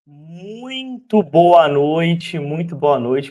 Muito boa noite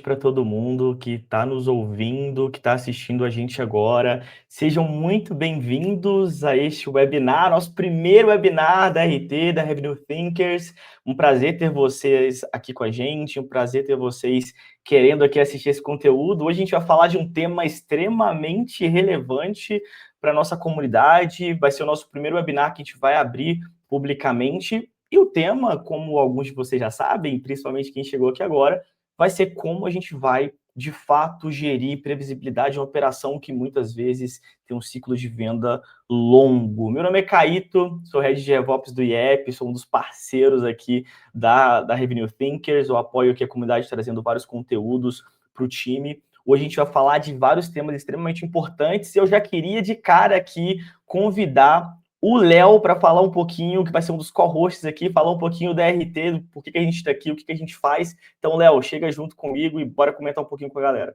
para todo mundo que está nos ouvindo, que está assistindo a gente agora. Sejam muito bem-vindos a este webinar, nosso primeiro webinar da RT, da Revenue Thinkers. Um prazer ter vocês aqui com a gente, um prazer ter vocês querendo aqui assistir esse conteúdo. Hoje a gente vai falar de um tema extremamente relevante para a nossa comunidade. Vai ser o nosso primeiro webinar que a gente vai abrir publicamente. E o tema, como alguns de vocês já sabem, principalmente quem chegou aqui agora, vai ser como a gente vai, de fato, gerir previsibilidade de uma operação que muitas vezes tem um ciclo de venda longo. Meu nome é Caíto, sou Head de RevOps do IEP, sou um dos parceiros aqui da Revenue Thinkers, eu apoio aqui a comunidade trazendo vários conteúdos para o time. Hoje a gente vai falar de vários temas extremamente importantes e eu já queria de cara aqui convidar o Léo para falar um pouquinho, que vai ser um dos co-hosts aqui, falar um pouquinho da RT, do por que a gente está aqui, o que a gente faz. Então, Léo, chega junto comigo e bora comentar um pouquinho com a galera.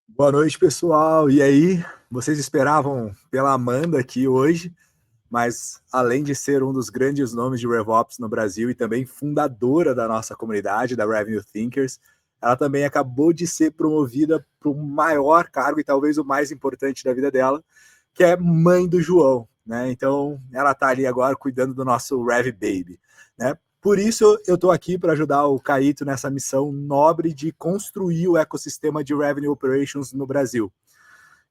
Boa noite, pessoal. E aí, vocês esperavam pela Amanda aqui hoje, mas além de ser um dos grandes nomes de RevOps no Brasil e também fundadora da nossa comunidade, da Revenue Thinkers, ela também acabou de ser promovida para o maior cargo e talvez o mais importante da vida dela, que é mãe do João, né? Então, ela está ali agora cuidando do nosso Rev Baby, né? Por isso, eu estou aqui para ajudar o Caíto nessa missão nobre de construir o ecossistema de Revenue Operations no Brasil.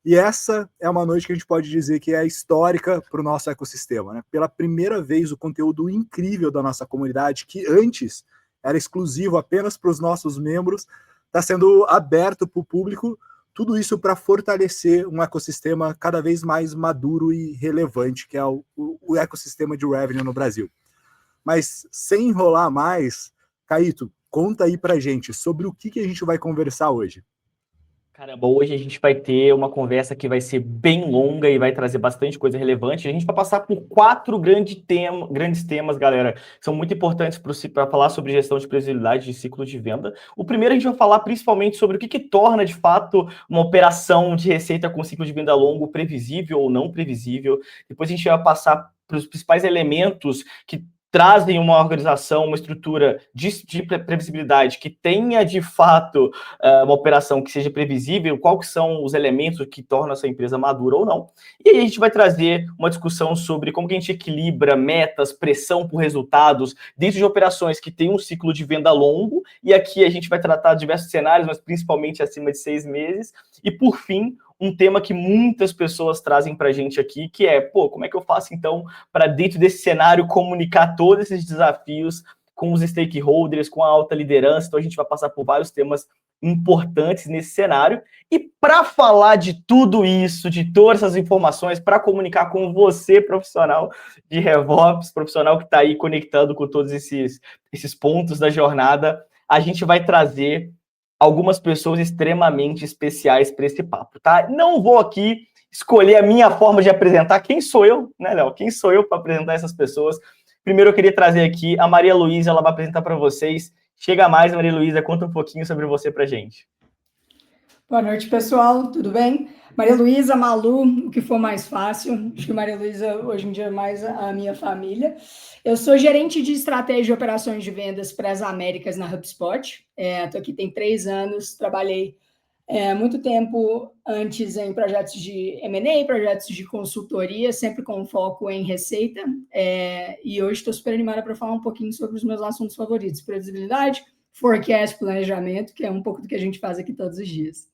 E essa é uma noite que a gente pode dizer que é histórica para o nosso ecossistema, né? Pela primeira vez, o conteúdo incrível da nossa comunidade, que antes era exclusivo apenas para os nossos membros, está sendo aberto para o público. Tudo isso para fortalecer um ecossistema cada vez mais maduro e relevante, que é o ecossistema de revenue no Brasil. Mas sem enrolar mais, Caíto, conta aí para gente sobre o que a gente vai conversar hoje. Caramba, hoje a gente vai ter uma conversa que vai ser bem longa e vai trazer bastante coisa relevante. A gente vai passar por 4 grandes temas, galera, que são muito importantes para falar sobre gestão de previsibilidade de ciclo de venda. O primeiro a gente vai falar principalmente sobre o que torna, de fato, uma operação de receita com ciclo de venda longo previsível ou não previsível. Depois a gente vai passar para os principais elementos que trazem uma organização, uma estrutura de previsibilidade que tenha, de fato, uma operação que seja previsível, quais são os elementos que tornam essa empresa madura ou não. E aí a gente vai trazer uma discussão sobre como que a gente equilibra metas, pressão por resultados dentro de operações que têm um ciclo de venda longo, e aqui a gente vai tratar diversos cenários, mas principalmente acima de 6 meses. E, por fim, um tema que muitas pessoas trazem para a gente aqui, que é, como é que eu faço, então, para dentro desse cenário comunicar todos esses desafios com os stakeholders, com a alta liderança. Então, a gente vai passar por vários temas importantes nesse cenário. E para falar de tudo isso, de todas essas informações, para comunicar com você, profissional de RevOps, profissional que está aí conectando com todos esses pontos da jornada, a gente vai trazer algumas pessoas extremamente especiais para esse papo, tá? Não vou aqui escolher a minha forma de apresentar. Quem sou eu, né, Léo? Quem sou eu para apresentar essas pessoas? Primeiro eu queria trazer aqui a Maria Luísa, ela vai apresentar para vocês. Chega mais, Maria Luísa, conta um pouquinho sobre você para gente. Boa noite, pessoal, tudo bem? Maria Luísa, Malu, o que for mais fácil. Acho que Maria Luísa, hoje em dia, é mais a minha família. Eu sou gerente de estratégia e operações de vendas para as Américas na HubSpot. Estou aqui tem 3 anos, trabalhei muito tempo antes em projetos de M&A, projetos de consultoria, sempre com foco em receita. E hoje estou super animada para falar um pouquinho sobre os meus assuntos favoritos: previsibilidade, forecast, planejamento, que é um pouco do que a gente faz aqui todos os dias.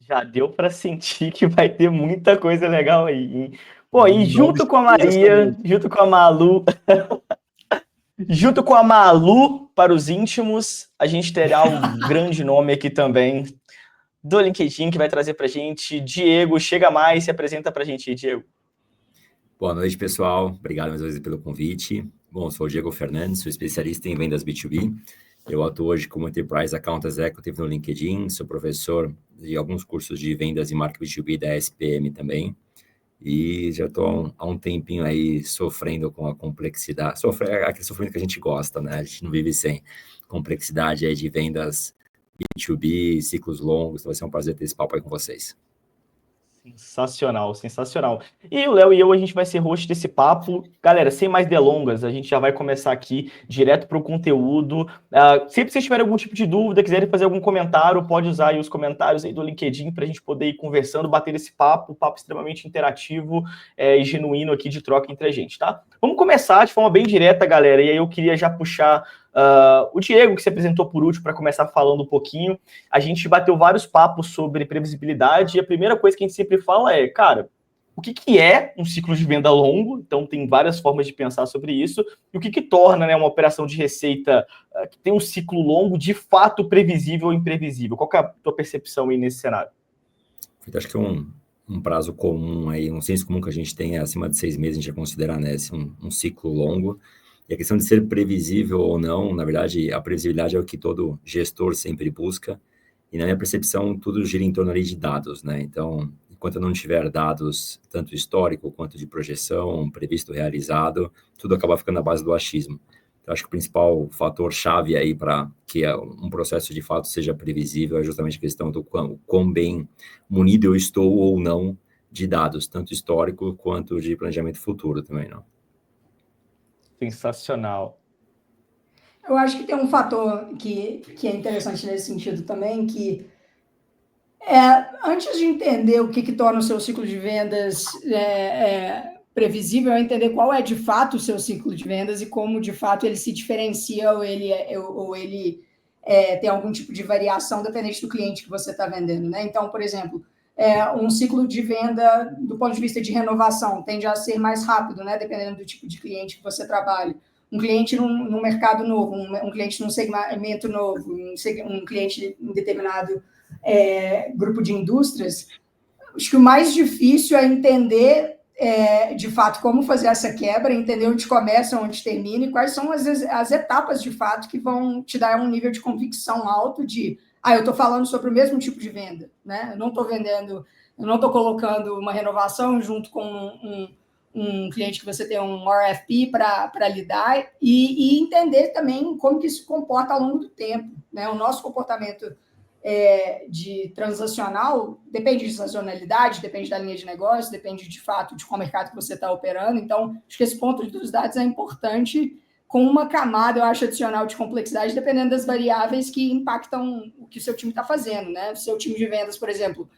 Já deu para sentir que vai ter muita coisa legal aí, hein? Pô, e junto com a Maria, junto com a Malu, junto com a Malu, para os íntimos, a gente terá um grande nome aqui também do LinkedIn que vai trazer para a gente. Diego, chega mais, se apresenta para a gente, Diego. Boa noite, pessoal. Obrigado mais uma vez pelo convite. Bom, sou o Diego Fernandes, sou especialista em vendas B2B. Eu atuo hoje como Enterprise Account Executive no LinkedIn, sou professor de alguns cursos de vendas e marketing B2B da SPM também. E já estou há um tempinho aí sofrendo com a complexidade. Aquele sofrimento que a gente gosta, né? A gente não vive sem complexidade aí de vendas B2B, ciclos longos. Então vai ser um prazer ter esse papo aí com vocês. Sensacional, sensacional. E o Léo e eu, a gente vai ser host desse papo. Galera, sem mais delongas, a gente já vai começar aqui direto para o conteúdo. Sempre vocês tiverem algum tipo de dúvida, quiserem fazer algum comentário, pode usar aí os comentários aí do LinkedIn para a gente poder ir conversando, bater esse papo extremamente interativo e genuíno aqui de troca entre a gente, tá? Vamos começar de forma bem direta, galera, e aí eu queria já puxar o Diego, que se apresentou por último, para começar falando um pouquinho. A gente bateu vários papos sobre previsibilidade e a primeira coisa que a gente sempre fala é, cara, o que é um ciclo de venda longo? Então, tem várias formas de pensar sobre isso. E o que torna, né, uma operação de receita que tem um ciclo longo de fato previsível ou imprevisível? Qual que é a tua percepção aí nesse cenário? Eu acho que é um prazo comum, aí, um senso comum que a gente tem é acima de 6 meses, a gente já considera, né, um ciclo longo. E a questão de ser previsível ou não, na verdade, a previsibilidade é o que todo gestor sempre busca. E na minha percepção, tudo gira em torno ali de dados, né? Então, enquanto eu não tiver dados, tanto histórico quanto de projeção, previsto, realizado, tudo acaba ficando na base do achismo. Então, acho que o principal fator-chave aí para que um processo de fato seja previsível é justamente a questão do quão bem munido eu estou ou não de dados, tanto histórico quanto de planejamento futuro também, não? Sensacional. Eu acho que tem um fator que é interessante nesse sentido também, que antes de entender o que torna o seu ciclo de vendas previsível, é entender qual é de fato o seu ciclo de vendas e como de fato ele se diferencia ou ele tem algum tipo de variação dependente do cliente que você está vendendo, né? Então, por exemplo, um ciclo de venda do ponto de vista de renovação tende a ser mais rápido, né? Dependendo do tipo de cliente que você trabalha. Um cliente num mercado novo, um cliente num segmento novo, um cliente em determinado grupo de indústrias. Acho que o mais difícil é entender, de fato, como fazer essa quebra, entender onde começa, onde termina e quais são as etapas, de fato, que vão te dar um nível de convicção alto de eu estou falando sobre o mesmo tipo de venda, né? Eu não estou colocando uma renovação junto com um cliente que você tem um RFP para lidar e entender também como que isso se comporta ao longo do tempo, né? O nosso comportamento de transacional depende de sazonalidade, depende da linha de negócio, depende de fato de qual mercado que você está operando. Então, acho que esse ponto dos dados é importante, com uma camada, eu acho, adicional de complexidade, dependendo das variáveis que impactam o que o seu time está fazendo, né? O seu time de vendas, por exemplo,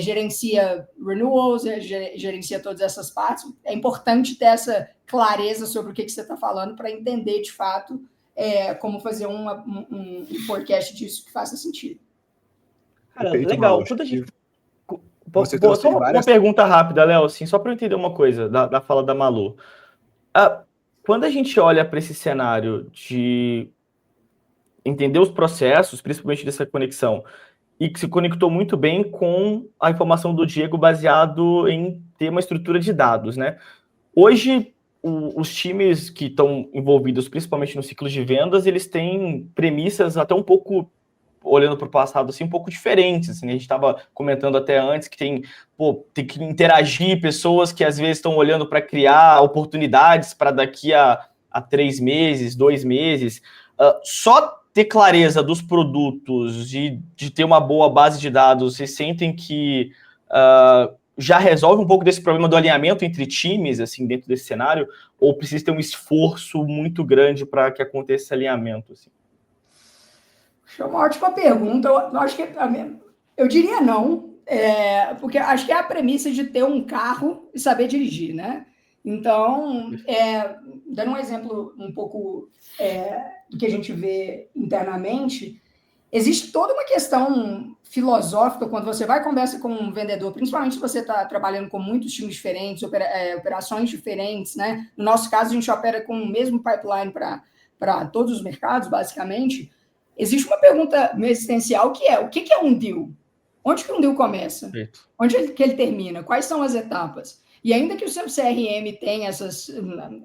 gerencia renewals, gerencia todas essas partes. É importante ter essa clareza sobre o que você está falando para entender, de fato, como fazer um forecast disso que faça sentido. Cara, Perfeito, legal. Mauro. Quando a gente... Você Só trouxe uma pergunta rápida, Léo, assim, só para eu entender uma coisa da fala da Malu. Quando a gente olha para esse cenário de entender os processos, principalmente dessa conexão, e que se conectou muito bem com a informação do Diego baseado em ter uma estrutura de dados, né? Hoje, os times que estão envolvidos, principalmente no ciclo de vendas, eles têm premissas até um pouco, olhando para o passado, assim, um pouco diferentes. Assim, a gente estava comentando até antes que tem que interagir pessoas que às vezes estão olhando para criar oportunidades para daqui a 3 meses, 2 meses. Só ter clareza dos produtos, de ter uma boa base de dados, vocês sentem que já resolve um pouco desse problema do alinhamento entre times, assim, dentro desse cenário, ou precisa ter um esforço muito grande para que aconteça esse alinhamento? Assim? É uma ótima pergunta. Eu diria não, porque acho que é a premissa de ter um carro e saber dirigir, né? Então, dando um exemplo um pouco do que a gente vê internamente, existe toda uma questão filosófica quando você vai conversa com um vendedor, principalmente se você está trabalhando com muitos times diferentes, operações diferentes, né? No nosso caso, a gente opera com o mesmo pipeline para todos os mercados, basicamente. Existe uma pergunta existencial que o que é um deal? Onde que um deal começa? Onde que ele termina? Quais são as etapas? E ainda que o seu CRM tenha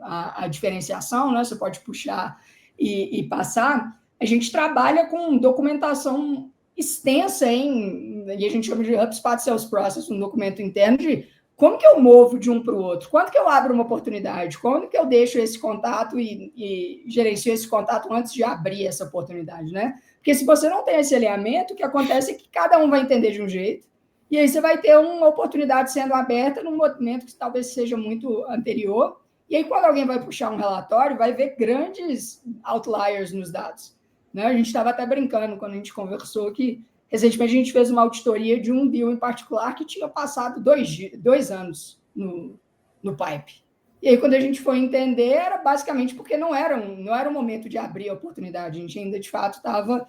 a diferenciação, né? Você pode puxar e passar, a gente trabalha com documentação extensa e a gente chama de HubSpot Sales Process, um documento interno de como que eu movo de um para o outro, quando que eu abro uma oportunidade, quando que eu deixo esse contato e gerencio esse contato antes de abrir essa oportunidade, né? Porque se você não tem esse alinhamento, o que acontece é que cada um vai entender de um jeito E aí você vai ter uma oportunidade sendo aberta num momento que talvez seja muito anterior. E aí, quando alguém vai puxar um relatório, vai ver grandes outliers nos dados. Né? A gente estava até brincando quando a gente conversou que, recentemente, a gente fez uma auditoria de um deal em particular que tinha passado 2 anos no pipe. E aí, quando a gente foi entender, era basicamente porque não era um momento de abrir a oportunidade. A gente ainda, de fato, estava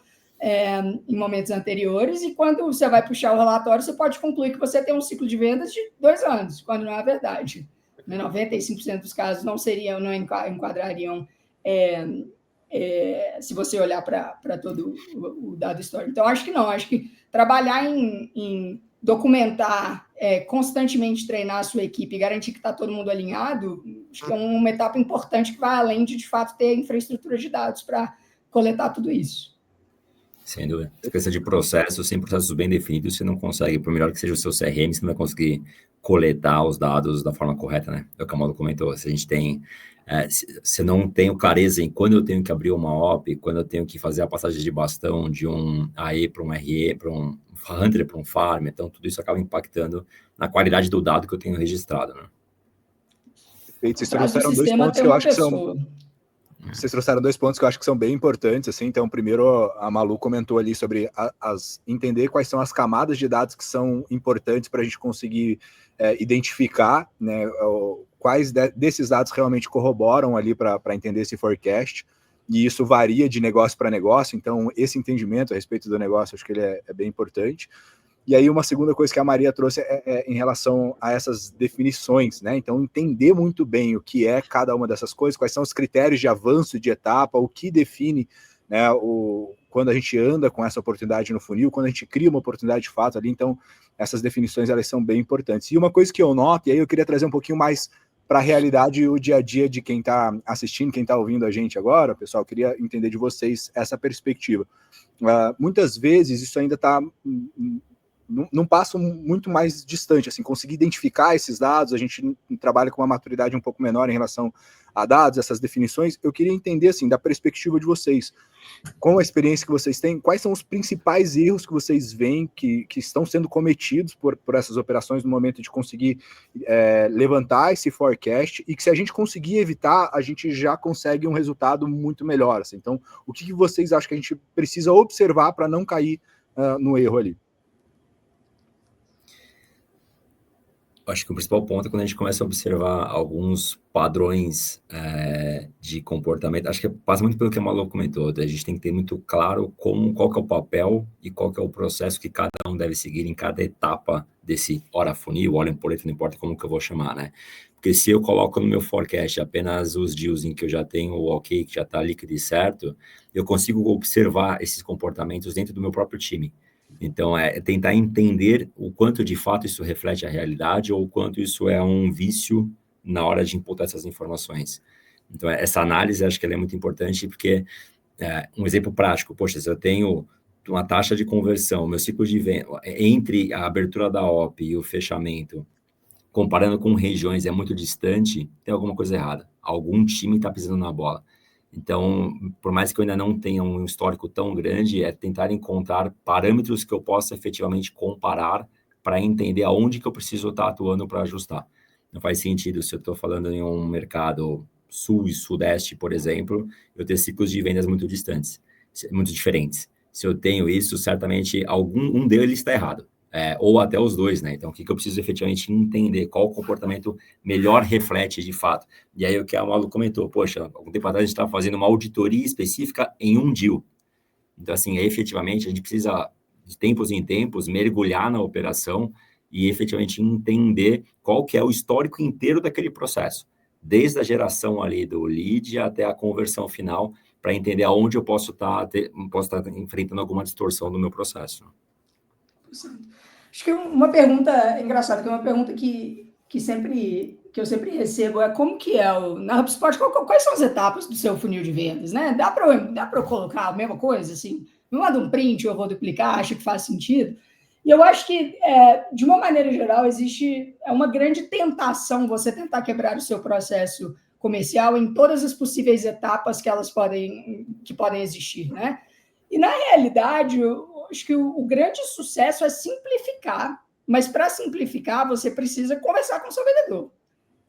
em momentos anteriores, e quando você vai puxar o relatório, você pode concluir que você tem um ciclo de vendas de 2 anos, quando não é verdade. 95% dos casos não enquadrariam se você olhar para todo o dado histórico. Então, acho que não. Acho que trabalhar em documentar, constantemente treinar a sua equipe, garantir que está todo mundo alinhado, acho que é uma etapa importante que vai além de fato, ter infraestrutura de dados para coletar tudo isso. Sem dúvida. Essa questão de processos, sem processos bem definidos, você não consegue, por melhor que seja o seu CRM, você não vai conseguir coletar os dados da forma correta, né? É o que a Malu comentou. Se a gente tem, se eu não tenho clareza em quando eu tenho que abrir uma OP, quando eu tenho que fazer a passagem de bastão de um AE para um RE, para um Hunter, para um Farm, então tudo isso acaba impactando na qualidade do dado que eu tenho registrado, né? Perfeito. Vocês trouxeram 2 pontos que eu acho que são... Vocês trouxeram 2 pontos que eu acho que são bem importantes, assim. Então, primeiro, a Malu comentou ali sobre entender quais são as camadas de dados que são importantes para a gente conseguir identificar, né, quais desses dados realmente corroboram ali para entender esse forecast, e isso varia de negócio para negócio. Então, esse entendimento a respeito do negócio, acho que ele é bem importante. E aí, uma segunda coisa que a Maria trouxe é em relação a essas definições, né? Então, entender muito bem o que é cada uma dessas coisas, quais são os critérios de avanço de etapa, o que define, né, quando a gente anda com essa oportunidade no funil, quando a gente cria uma oportunidade de fato ali. Então, essas definições, elas são bem importantes. E uma coisa que eu noto, e aí eu queria trazer um pouquinho mais para a realidade e o dia a dia de quem está assistindo, quem está ouvindo a gente agora, pessoal, eu queria entender de vocês essa perspectiva. Muitas vezes isso ainda está... num passo muito mais distante, assim, conseguir identificar esses dados. A gente trabalha com uma maturidade um pouco menor em relação a dados, essas definições. Eu queria entender, assim, da perspectiva de vocês, com a experiência que vocês têm, quais são os principais erros que vocês veem que estão sendo cometidos por essas operações no momento de conseguir levantar esse forecast, e que, se a gente conseguir evitar, a gente já consegue um resultado muito melhor, assim. Então, o que vocês acham que a gente precisa observar para não cair no erro ali? Acho que o principal ponto é quando a gente começa a observar alguns padrões de comportamento. Acho que passa muito pelo que a Malu comentou. A gente tem que ter muito claro qual que é o papel e qual que é o processo que cada um deve seguir em cada etapa desse hora funil, hora empoleto, não importa como que eu vou chamar, né? Porque se eu coloco no meu forecast apenas os deals em que eu já tenho o ok, que já está líquido e certo, eu consigo observar esses comportamentos dentro do meu próprio time. Então, é tentar entender o quanto de fato isso reflete a realidade ou o quanto isso é um vício na hora de imputar essas informações. Então, essa análise, acho que ela é muito importante, porque, um exemplo prático, poxa, se eu tenho uma taxa de conversão, meu ciclo de venda, entre a abertura da OP e o fechamento, comparando com regiões, é muito distante, tem alguma coisa errada. Algum time está pisando na bola. Então, por mais que eu ainda não tenha um histórico tão grande, é tentar encontrar parâmetros que eu possa efetivamente comparar para entender aonde que eu preciso estar atuando para ajustar. Não faz sentido, se eu estou falando em um mercado sul e sudeste, por exemplo, eu ter ciclos de vendas muito distantes, muito diferentes. Se eu tenho isso, certamente um deles está errado. Ou até os dois, né? Então, o que eu preciso efetivamente entender? Qual o comportamento melhor reflete de fato? E aí, o que a Malu comentou, poxa, algum tempo atrás a gente estava fazendo uma auditoria específica em um deal. Então, assim, efetivamente, a gente precisa, de tempos em tempos, mergulhar na operação e efetivamente entender qual que é o histórico inteiro daquele processo, desde a geração ali do lead até a conversão final, para entender aonde eu posso estar enfrentando alguma distorção no meu processo. Acho que uma pergunta engraçada, que é uma pergunta que eu sempre recebo, é como que é na HubSpot, quais são as etapas do seu funil de vendas, né? Dá para eu colocar a mesma coisa, assim? Me manda um print, eu vou duplicar, acho que faz sentido. E eu acho que, de uma maneira geral, existe uma grande tentação você tentar quebrar o seu processo comercial em todas as possíveis etapas que podem existir, né? E, na realidade, acho que o grande sucesso é simplificar mas para simplificar, você precisa conversar com o seu vendedor.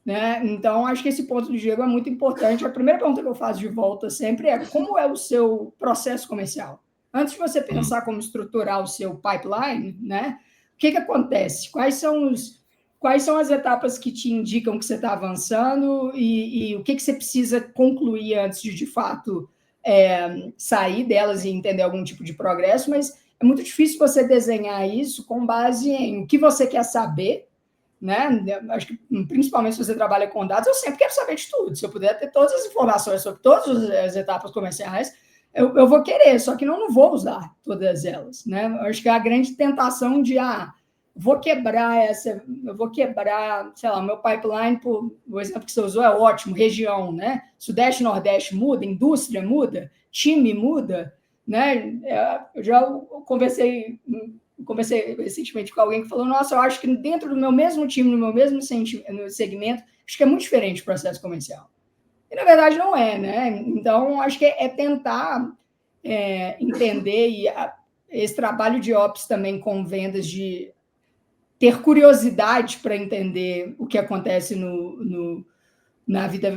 Né? Então, acho que esse ponto do Diego é muito importante. A primeira pergunta que eu faço de volta sempre é como é o seu processo comercial? Antes de você pensar como estruturar o seu pipeline, né? O que acontece? Quais são as etapas que te indicam que você está avançando e o que você precisa concluir antes de fato, sair delas e entender algum tipo de progresso, mas é muito difícil você desenhar isso com base em o que você quer saber, né? Acho que, principalmente se você trabalha com dados, eu sempre quero saber de tudo. Se eu puder ter todas as informações sobre todas as etapas comerciais, eu vou querer, só que não vou usar todas elas, né? Eu acho que é a grande tentação de, vou quebrar, sei lá, meu pipeline, o exemplo que você usou é ótimo, região, né? Sudeste, Nordeste muda, indústria muda, time muda, né? Eu já conversei recentemente com alguém que falou, nossa, eu acho que dentro do meu mesmo time, no meu mesmo segmento, acho que é muito diferente o processo comercial. E, na verdade, não é, né? Então, acho que é tentar entender, e esse trabalho de Ops também com vendas, de ter curiosidade para entender o que acontece na vida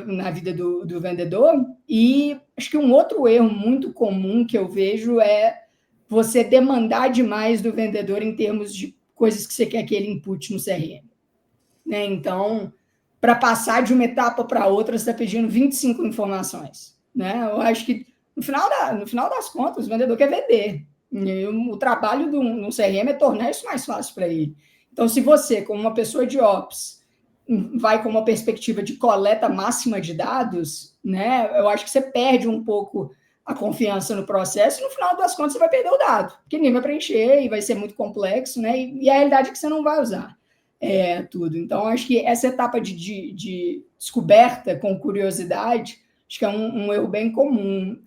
do vendedor. E acho que um outro erro muito comum que eu vejo é você demandar demais do vendedor em termos de coisas que você quer que ele inpute no CRM. Né? Então, para passar de uma etapa para outra, você está pedindo 25 informações. Né? Eu acho que, no final das contas, o vendedor quer vender. E o trabalho do CRM é tornar isso mais fácil para ele. Então, se você, como uma pessoa de Ops, vai com uma perspectiva de coleta máxima de dados, né, eu acho que você perde um pouco a confiança no processo, e no final das contas você vai perder o dado, porque ninguém vai preencher e vai ser muito complexo, né? E a realidade é que você não vai usar tudo. Então, acho que essa etapa de descoberta com curiosidade, acho que é um erro bem comum,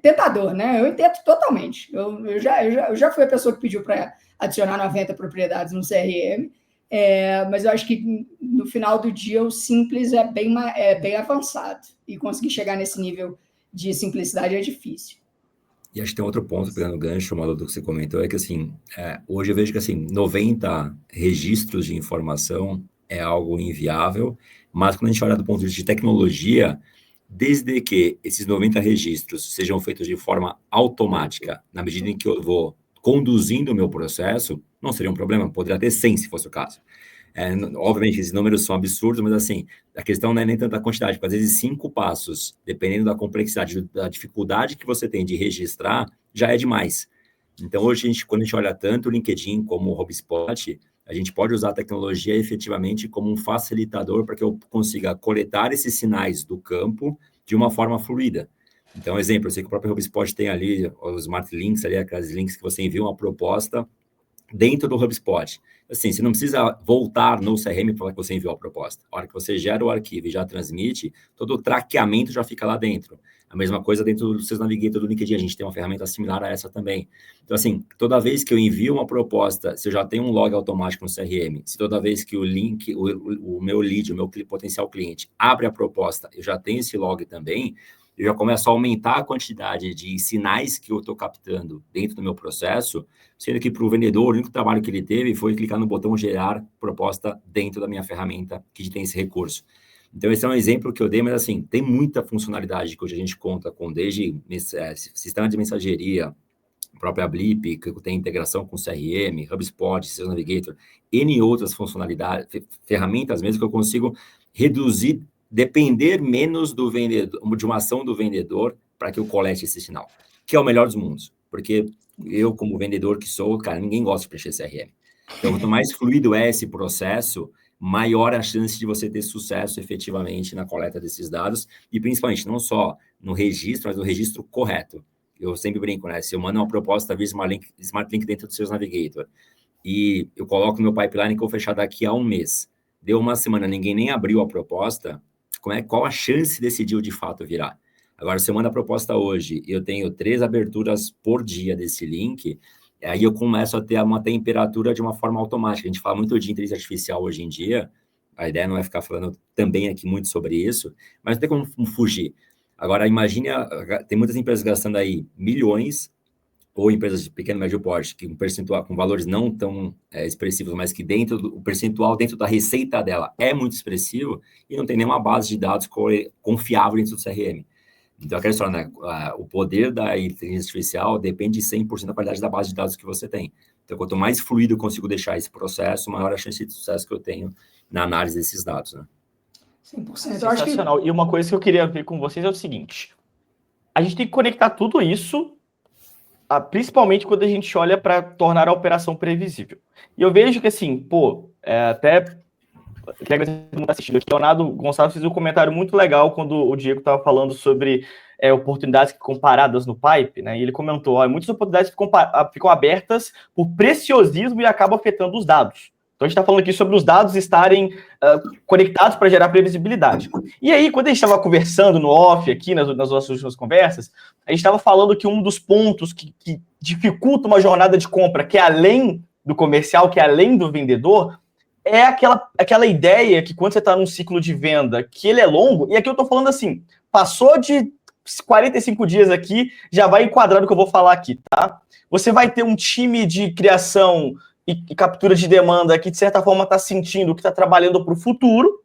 tentador, né? Eu entendo totalmente. Eu já fui a pessoa que pediu para adicionar 90 propriedades no CRM, mas eu acho que no final do dia o simples é bem avançado, e conseguir chegar nesse nível de simplicidade é difícil. E acho que tem outro ponto, pegando o gancho, Malu, do que você comentou, é que assim, hoje eu vejo que assim, 90 registros de informação é algo inviável, mas quando a gente olha do ponto de vista de tecnologia, desde que esses 90 registros sejam feitos de forma automática, na medida em que eu vou conduzindo o meu processo, não seria um problema, poderia ter 100 se fosse o caso. Obviamente, esses números são absurdos, mas assim, a questão não é nem tanta quantidade, porque às vezes 5 passos, dependendo da complexidade, da dificuldade que você tem de registrar, já é demais. Então, hoje, quando a gente olha tanto o LinkedIn como o HubSpot, a gente pode usar a tecnologia efetivamente como um facilitador para que eu consiga coletar esses sinais do campo de uma forma fluida. Então, exemplo, eu sei que o próprio HubSpot tem ali os Smart Links, ali, aqueles links que você envia uma proposta dentro do HubSpot. Assim, você não precisa voltar no CRM para que você enviou a proposta. A hora que você gera o arquivo e já transmite, todo o traqueamento já fica lá dentro. A mesma coisa dentro do Sales Navigator do LinkedIn, a gente tem uma ferramenta similar a essa também. Então, assim, toda vez que eu envio uma proposta, se eu já tenho um log automático no CRM, se toda vez que o link, o meu lead, o meu potencial cliente abre a proposta, eu já tenho esse log também, eu já começo a aumentar a quantidade de sinais que eu estou captando dentro do meu processo, sendo que para o vendedor, o único trabalho que ele teve foi clicar no botão gerar proposta dentro da minha ferramenta que tem esse recurso. Então, esse é um exemplo que eu dei, mas assim, tem muita funcionalidade que hoje a gente conta com, desde sistema de mensageria, própria Blip, que tem integração com CRM, HubSpot, Sales Navigator, N outras funcionalidades, ferramentas mesmo que eu consigo reduzir, depender menos do vendedor, de uma ação do vendedor para que eu colete esse sinal, que é o melhor dos mundos, porque eu, como vendedor que sou, cara, ninguém gosta de preencher CRM. Então, quanto mais fluido é esse processo, maior a chance de você ter sucesso efetivamente na coleta desses dados, e principalmente não só no registro, mas no registro correto. Eu sempre brinco, né? Se eu mando uma proposta via Smart Link dentro do Sales Navigator e eu coloco no meu pipeline que eu vou fechar daqui a um mês, deu uma semana, ninguém nem abriu a proposta, qual a chance desse deal de fato virar? Agora, se eu mando a proposta hoje e eu tenho 3 aberturas por dia desse link, aí eu começo a ter uma temperatura de uma forma automática. A gente fala muito de inteligência artificial hoje em dia, a ideia não é ficar falando também aqui muito sobre isso, mas não tem como fugir. Agora, imagine, tem muitas empresas gastando aí milhões ou empresas de pequeno e médio porte, que um percentual com valores não tão expressivos, mas que o percentual dentro da receita dela é muito expressivo e não tem nenhuma base de dados confiável dentro do CRM. Então, aquela história, né? O poder da inteligência artificial depende 100% da qualidade da base de dados que você tem. Então, quanto mais fluido eu consigo deixar esse processo, maior a chance de sucesso que eu tenho na análise desses dados, né? 100%. Sensacional. E uma coisa que eu queria ver com vocês é o seguinte: a gente tem que conectar tudo isso, principalmente quando a gente olha para tornar a operação previsível. E eu vejo que, assim, até o Leonardo Gonçalves fez um comentário muito legal quando o Diego estava falando sobre oportunidades que ficam paradas no pipe, né? E ele comentou: muitas oportunidades ficam abertas por preciosismo e acabam afetando os dados. Então, a gente está falando aqui sobre os dados estarem conectados para gerar previsibilidade. E aí, quando a gente estava conversando no off aqui, nas nossas últimas conversas, a gente estava falando que um dos pontos que dificulta uma jornada de compra, que é além do comercial, que é além do vendedor, é aquela ideia que quando você está num ciclo de venda, que ele é longo, e aqui eu estou falando assim, passou de 45 dias aqui, já vai enquadrar no que eu vou falar aqui, tá? Você vai ter um time de criação e captura de demanda que, de certa forma, está sentindo que está trabalhando para o futuro,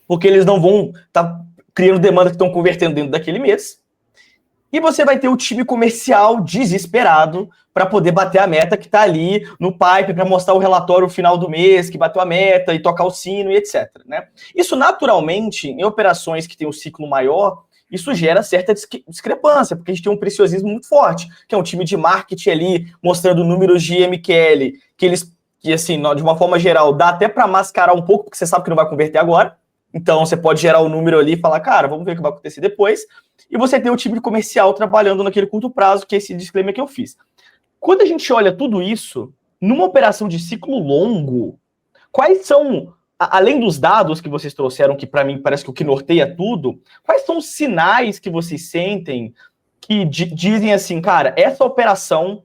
porque eles não vão estar criando demanda que estão convertendo dentro daquele mês. E você vai ter o time comercial desesperado para poder bater a meta que está ali no pipe, para mostrar o relatório final do mês, que bateu a meta, e tocar o sino, e etc. Né? Isso, naturalmente, em operações que têm um ciclo maior, isso gera certa discrepância, porque a gente tem um preciosismo muito forte, que é um time de marketing ali, mostrando números de MQL, que assim, de uma forma geral, dá até para mascarar um pouco, porque você sabe que não vai converter agora. Então, você pode gerar o número ali e falar, cara, vamos ver o que vai acontecer depois. E você tem o time comercial trabalhando naquele curto prazo, que é esse disclaimer que eu fiz. Quando a gente olha tudo isso, numa operação de ciclo longo, quais são, além dos dados que vocês trouxeram, que para mim parece que o que norteia tudo, quais são os sinais que vocês sentem que dizem assim, cara, essa operação,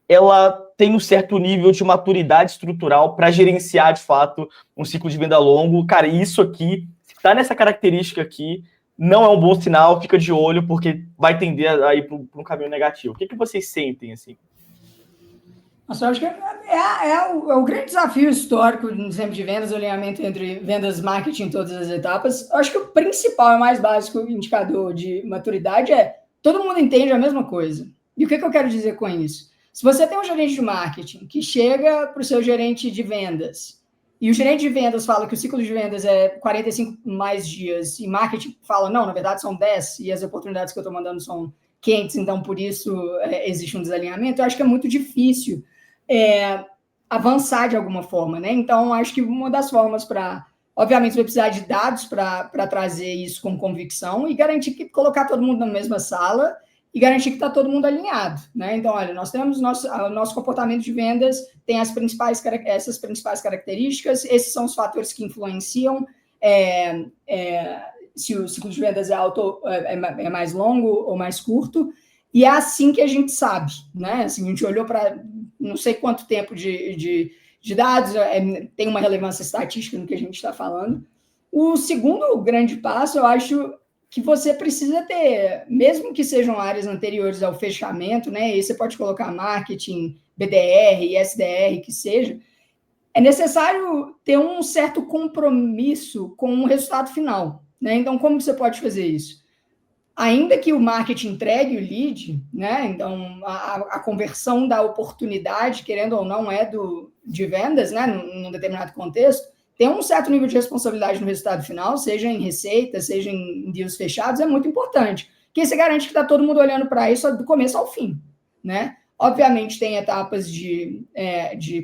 ela tem um certo nível de maturidade estrutural para gerenciar, de fato, um ciclo de venda longo. Cara, isso aqui, se está nessa característica aqui, não é um bom sinal, fica de olho, porque vai tender a ir para um caminho negativo. O que vocês sentem, assim? Nossa, eu acho que é o grande desafio histórico sempre de vendas, o alinhamento entre vendas e marketing em todas as etapas. Eu acho que o principal e mais básico indicador de maturidade é todo mundo entende a mesma coisa. E o que eu quero dizer com isso? Se você tem um gerente de marketing que chega para o seu gerente de vendas e o gerente de vendas fala que o ciclo de vendas é 45 mais dias e marketing fala, não, na verdade são 10 e as oportunidades que eu estou mandando são quentes, então por isso existe um desalinhamento, eu acho que é muito difícil avançar de alguma forma, né? Então, acho que uma das formas para... Obviamente, você vai precisar de dados para trazer isso com convicção e garantir que colocar todo mundo na mesma sala e garantir que está todo mundo alinhado, né? Então, olha, nós temos nosso comportamento de vendas, tem essas principais características, esses são os fatores que influenciam se o ciclo de vendas é mais longo ou mais curto, e é assim que a gente sabe, né? Assim, a gente olhou para não sei quanto tempo de dados, tem uma relevância estatística no que a gente está falando. O segundo grande passo, eu acho que você precisa ter, mesmo que sejam áreas anteriores ao fechamento, né? E você pode colocar marketing, BDR, SDR, que seja, é necessário ter um certo compromisso com o resultado final, né? Então, como você pode fazer isso? Ainda que o marketing entregue o lead, né? Então, a conversão da oportunidade, querendo ou não, de vendas, né? Num determinado contexto, tem um certo nível de responsabilidade no resultado final, seja em receita, seja em deals fechados, é muito importante. Porque você garante que está todo mundo olhando para isso do começo ao fim, né? Obviamente, tem etapas de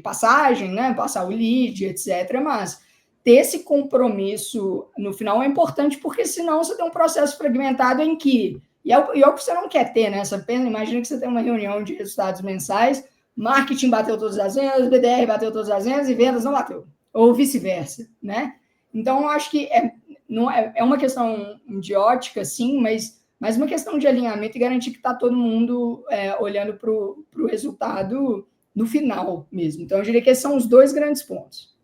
passagem, né? Passar o lead, etc., mas ter esse compromisso no final é importante, porque senão você tem um processo fragmentado em que... E é o que você não quer ter, né? Imagina que você tem uma reunião de resultados mensais, marketing bateu todas as vendas, BDR bateu todas as vendas e vendas não bateu. Ou vice-versa, né? Então, eu acho que é uma questão de ótica, sim, mas uma questão de alinhamento e garantir que está todo mundo olhando para o resultado no final mesmo. Então, eu diria que esses são os dois grandes pontos.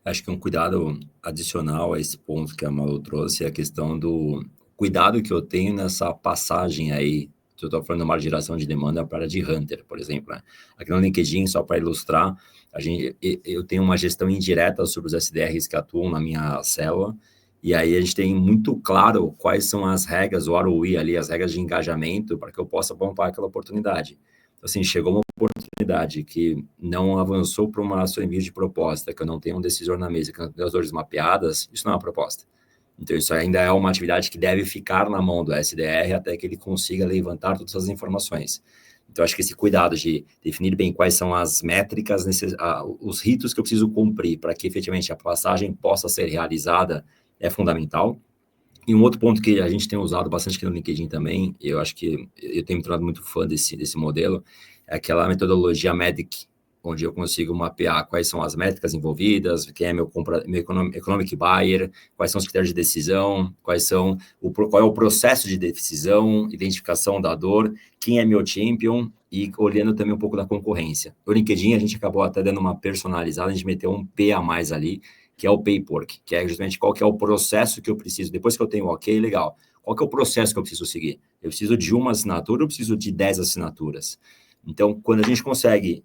Acho que um cuidado adicional a esse ponto que a Malu trouxe é a questão do cuidado que eu tenho nessa passagem aí eu estou falando de uma geração de demanda para de Hunter, por exemplo, né? Aqui no LinkedIn, só para ilustrar, eu tenho uma gestão indireta sobre os SDRs que atuam na minha célula, e aí a gente tem muito claro quais são as regras, o ROI ali, as regras de engajamento, para que eu possa poupar aquela oportunidade. Então, assim, chegou uma oportunidade que não avançou para uma ação envio de proposta, que eu não tenho um decisor na mesa, que eu não tenho as dores mapeadas, isso não é uma proposta. Então, isso ainda é uma atividade que deve ficar na mão do SDR até que ele consiga levantar todas as informações. Então, acho que esse cuidado de definir bem quais são as métricas, os ritos que eu preciso cumprir para que efetivamente a passagem possa ser realizada é fundamental. E um outro ponto que a gente tem usado bastante aqui no LinkedIn também, eu acho que eu tenho me tornado muito fã desse modelo, é aquela metodologia MEDDIC, onde eu consigo mapear quais são as métricas envolvidas, quem é meu economic buyer, quais são os critérios de decisão, qual é o processo de decisão, identificação da dor, quem é meu champion, e olhando também um pouco da concorrência. No LinkedIn, a gente acabou até dando uma personalizada, a gente meteu um P a mais ali, que é o paperwork, que é justamente qual que é o processo que eu preciso, depois que eu tenho ok, legal, qual que é o processo que eu preciso seguir? Eu preciso de uma assinatura ou eu preciso de 10 assinaturas? Então, quando a gente consegue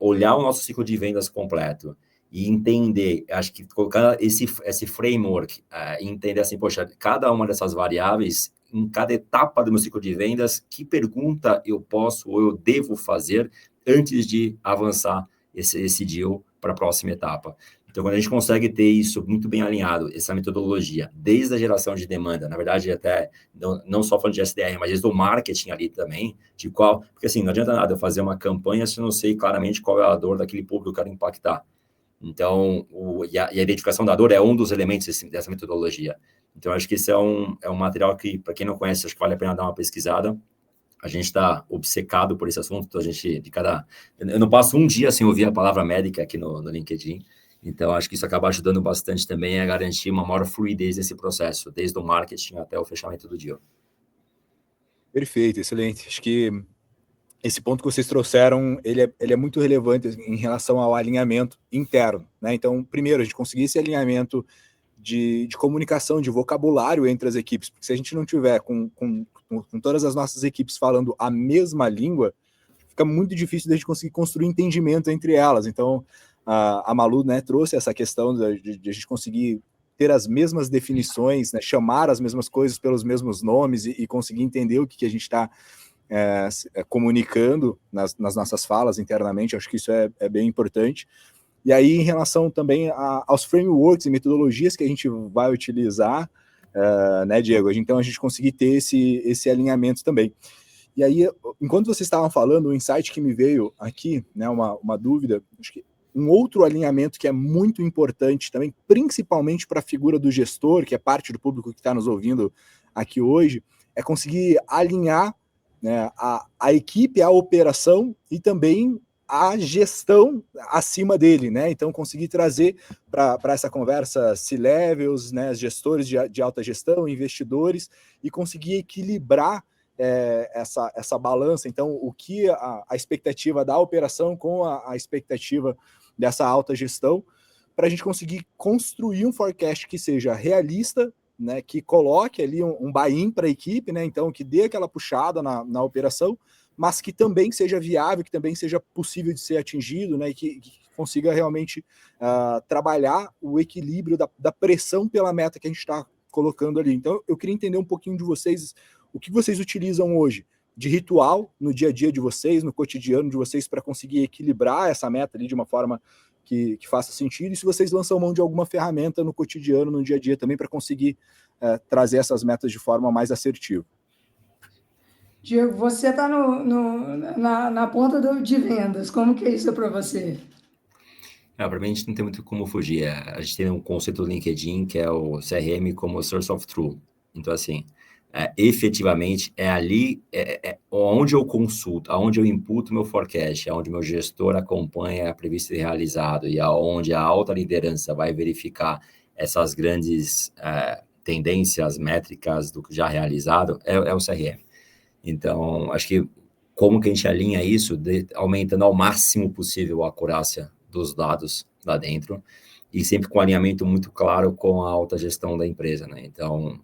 olhar o nosso ciclo de vendas completo e entender, acho que colocar esse framework, entender assim, poxa, cada uma dessas variáveis, em cada etapa do meu ciclo de vendas, que pergunta eu posso ou eu devo fazer antes de avançar esse deal para a próxima etapa. Então, quando a gente consegue ter isso muito bem alinhado, essa metodologia, desde a geração de demanda, na verdade, até não só falando de SDR, mas desde o marketing ali também, porque assim, não adianta nada eu fazer uma campanha se eu não sei claramente qual é a dor daquele público que eu quero impactar. Então, a identificação da dor é um dos elementos dessa metodologia. Então, acho que esse é um material que, para quem não conhece, acho que vale a pena dar uma pesquisada. A gente está obcecado por esse assunto, então eu não passo um dia sem ouvir a palavra médica aqui no LinkedIn. Então, acho que isso acaba ajudando bastante também a garantir uma maior fluidez nesse processo, desde o marketing até o fechamento do deal. Perfeito, excelente. Acho que esse ponto que vocês trouxeram, ele é muito relevante em relação ao alinhamento interno, né? Então, primeiro, a gente conseguir esse alinhamento de comunicação, de vocabulário entre as equipes, porque se a gente não tiver com todas as nossas equipes falando a mesma língua, fica muito difícil de a gente conseguir construir entendimento entre elas. Então, a Malu, né, trouxe essa questão de a gente conseguir ter as mesmas definições, né, chamar as mesmas coisas pelos mesmos nomes e conseguir entender o que a gente está comunicando nas nossas falas internamente. Acho que isso é bem importante. E aí, em relação também aos frameworks e metodologias que a gente vai utilizar, né, Diego? Então, a gente conseguir ter esse alinhamento também. E aí, enquanto vocês estavam falando, o insight que me veio aqui, né, uma dúvida, acho que um outro alinhamento que é muito importante também, principalmente para a figura do gestor, que é parte do público que está nos ouvindo aqui hoje, é conseguir alinhar, né, a equipe, a operação e também a gestão acima dele, né? Então, conseguir trazer para essa conversa C-levels, né, gestores de alta gestão, investidores, e conseguir equilibrar essa balança. Então, o que a expectativa da operação com a expectativa dessa alta gestão, para a gente conseguir construir um forecast que seja realista, né, que coloque ali um buy-in para a equipe, né, então que dê aquela puxada na operação, mas que também seja viável, que também seja possível de ser atingido, né, e que consiga realmente trabalhar o equilíbrio da pressão pela meta que a gente está colocando ali. Então, eu queria entender um pouquinho de vocês, o que vocês utilizam hoje de ritual no dia a dia de vocês, no cotidiano de vocês, para conseguir equilibrar essa meta ali de uma forma que faça sentido, e se vocês lançam mão de alguma ferramenta no cotidiano, no dia a dia também, para conseguir trazer essas metas de forma mais assertiva. Diego, você está na ponta de vendas, como que é isso para você? Para mim, a gente não tem muito como fugir. A gente tem um conceito do LinkedIn, que é o CRM como Source of Truth. Então, assim, efetivamente, é ali onde eu consulto, onde eu imputo meu forecast, onde meu gestor acompanha a previsto e realizado, e aonde a alta liderança vai verificar essas grandes tendências métricas do já realizado, é o CRM. Então, acho que como que a gente alinha isso, aumentando ao máximo possível a acurácia dos dados lá dentro, e sempre com alinhamento muito claro com a alta gestão da empresa, né? Então,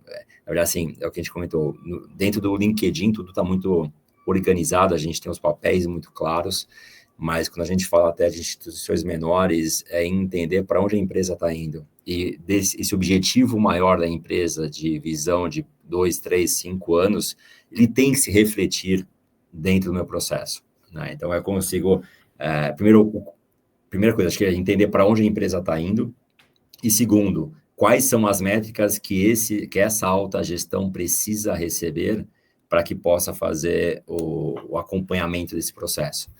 verdade, assim, é o que a gente comentou, dentro do LinkedIn tudo está muito organizado, a gente tem os papéis muito claros, mas quando a gente fala até de instituições menores, é entender para onde a empresa está indo. E esse objetivo maior da empresa, de visão de 2, 3, 5 anos, ele tem que se refletir dentro do meu processo, né? Então, eu consigo, primeira coisa, acho que é entender para onde a empresa está indo, e segundo, quais são as métricas que essa alta gestão precisa receber para que possa fazer o acompanhamento desse processo.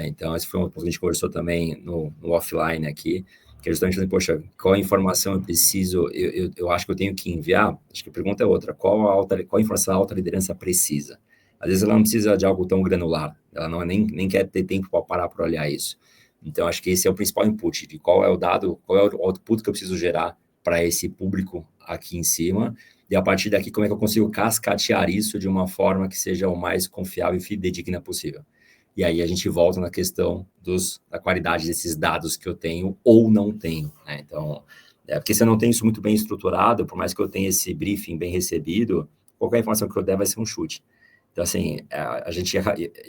Então, esse foi um ponto que a gente conversou também no offline aqui, que é justamente, poxa, qual informação eu preciso, eu acho que eu tenho que enviar, acho que a pergunta é outra, qual informação a alta liderança precisa? Às vezes ela não precisa de algo tão granular, ela não nem quer ter tempo para parar para olhar isso. Então, acho que esse é o principal input, de qual é o dado, qual é o output que eu preciso gerar para esse público aqui em cima, e a partir daqui, como é que eu consigo cascatear isso de uma forma que seja o mais confiável e fidedigna possível. E aí a gente volta na questão da qualidade desses dados que eu tenho ou não tenho, né? Então, porque se eu não tenho isso muito bem estruturado, por mais que eu tenha esse briefing bem recebido, qualquer informação que eu der vai ser um chute. Então, assim,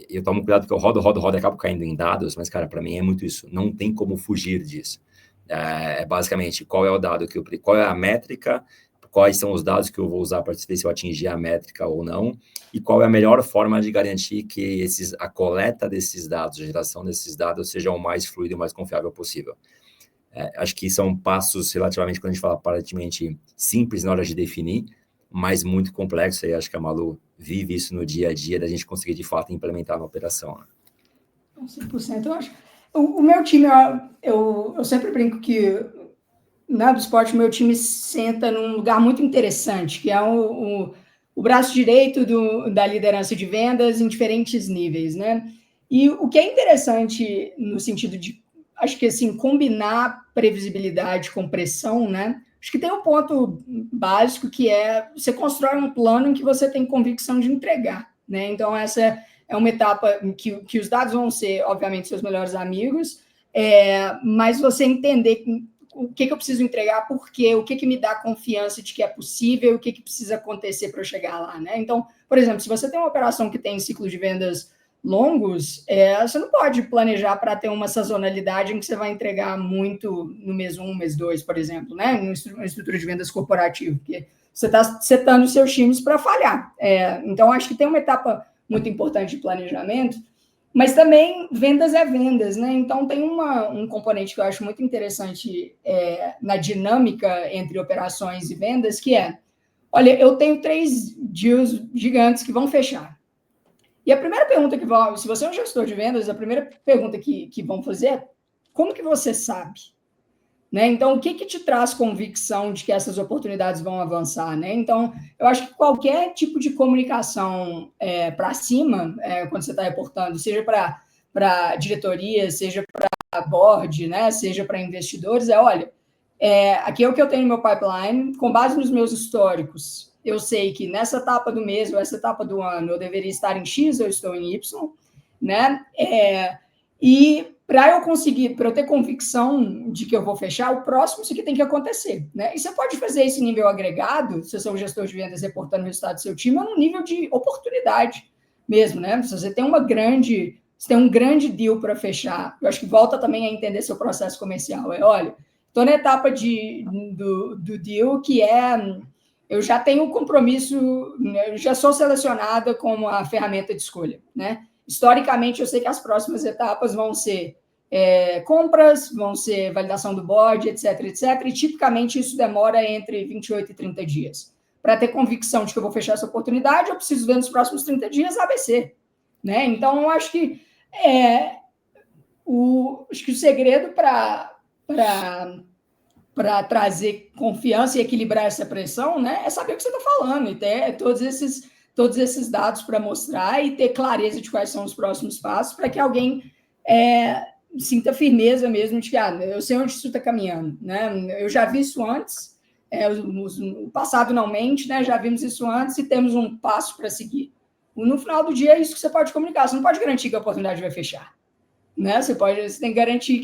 eu tomo cuidado porque eu rodo e acabo caindo em dados, mas, cara, para mim é muito isso. Não tem como fugir disso. Basicamente, qual é o dado qual é a métrica, quais são os dados que eu vou usar para ver se eu atingir a métrica ou não, e qual é a melhor forma de garantir que a coleta desses dados, a geração desses dados, seja o mais fluido e o mais confiável possível. Acho que são passos relativamente, quando a gente fala aparentemente simples na hora de definir, mas muito complexo, e acho que a Malu vive isso no dia a dia, da gente conseguir, de fato, implementar na operação. Né? 100%, eu acho. O meu time, eu sempre brinco que na do esporte, o meu time senta num lugar muito interessante, que é o braço direito da liderança de vendas em diferentes níveis, né? E o que é interessante no sentido de, acho que assim, combinar previsibilidade com pressão, né? Acho que tem um ponto básico que é você constrói um plano em que você tem convicção de entregar, né? Então, essa é uma etapa em que os dados vão ser, obviamente, seus melhores amigos, mas você entender o que eu preciso entregar, por quê, o que me dá confiança de que é possível, o que precisa acontecer para eu chegar lá, né? Então, por exemplo, se você tem uma operação que tem ciclos de vendas longos, você não pode planejar para ter uma sazonalidade em que você vai entregar muito no mês 1, mês 2, por exemplo, né? Uma estrutura de vendas corporativa, porque você está setando os seus times para falhar. Então, acho que tem uma etapa muito importante de planejamento, mas também vendas é vendas, né? Então, tem um componente que eu acho muito interessante na dinâmica entre operações e vendas, que olha, eu tenho 3 deals gigantes que vão fechar. E a primeira pergunta se você é um gestor de vendas, a primeira pergunta que vão fazer é como que você sabe? Né? Então, o que te traz convicção de que essas oportunidades vão avançar? Né? Então, eu acho que qualquer tipo de comunicação para cima, quando você está reportando, seja para diretoria, seja para board, né? Seja para investidores, olha, aqui é o que eu tenho no meu pipeline, com base nos meus históricos, eu sei que nessa etapa do mês ou essa etapa do ano eu deveria estar em X, eu estou em Y, né? E para eu ter convicção de que eu vou fechar, o próximo isso aqui tem que acontecer, né? E você pode fazer esse nível agregado, se você é um gestor de vendas reportando o resultado do seu time, no nível de oportunidade mesmo, né? Se você tem um grande deal para fechar, eu acho que volta também a entender seu processo comercial. Olha, estou na etapa do deal que eu já tenho um compromisso, eu já sou selecionada como a ferramenta de escolha, né? Historicamente, eu sei que as próximas etapas vão ser compras, vão ser validação do board, etc, etc. E, tipicamente, isso demora entre 28 e 30 dias. Para ter convicção de que eu vou fechar essa oportunidade, eu preciso ver nos próximos 30 dias ABC. Né? Então, eu acho que o segredo para trazer confiança e equilibrar essa pressão, né, é saber o que você está falando e ter todos esses dados para mostrar e ter clareza de quais são os próximos passos para que alguém sinta firmeza mesmo de que eu sei onde isso está caminhando. Né? Eu já vi isso antes, o passado não mente, né? Já vimos isso antes e temos um passo para seguir. No final do dia é isso que você pode comunicar, você não pode garantir que a oportunidade vai fechar. Né? Você tem que garantir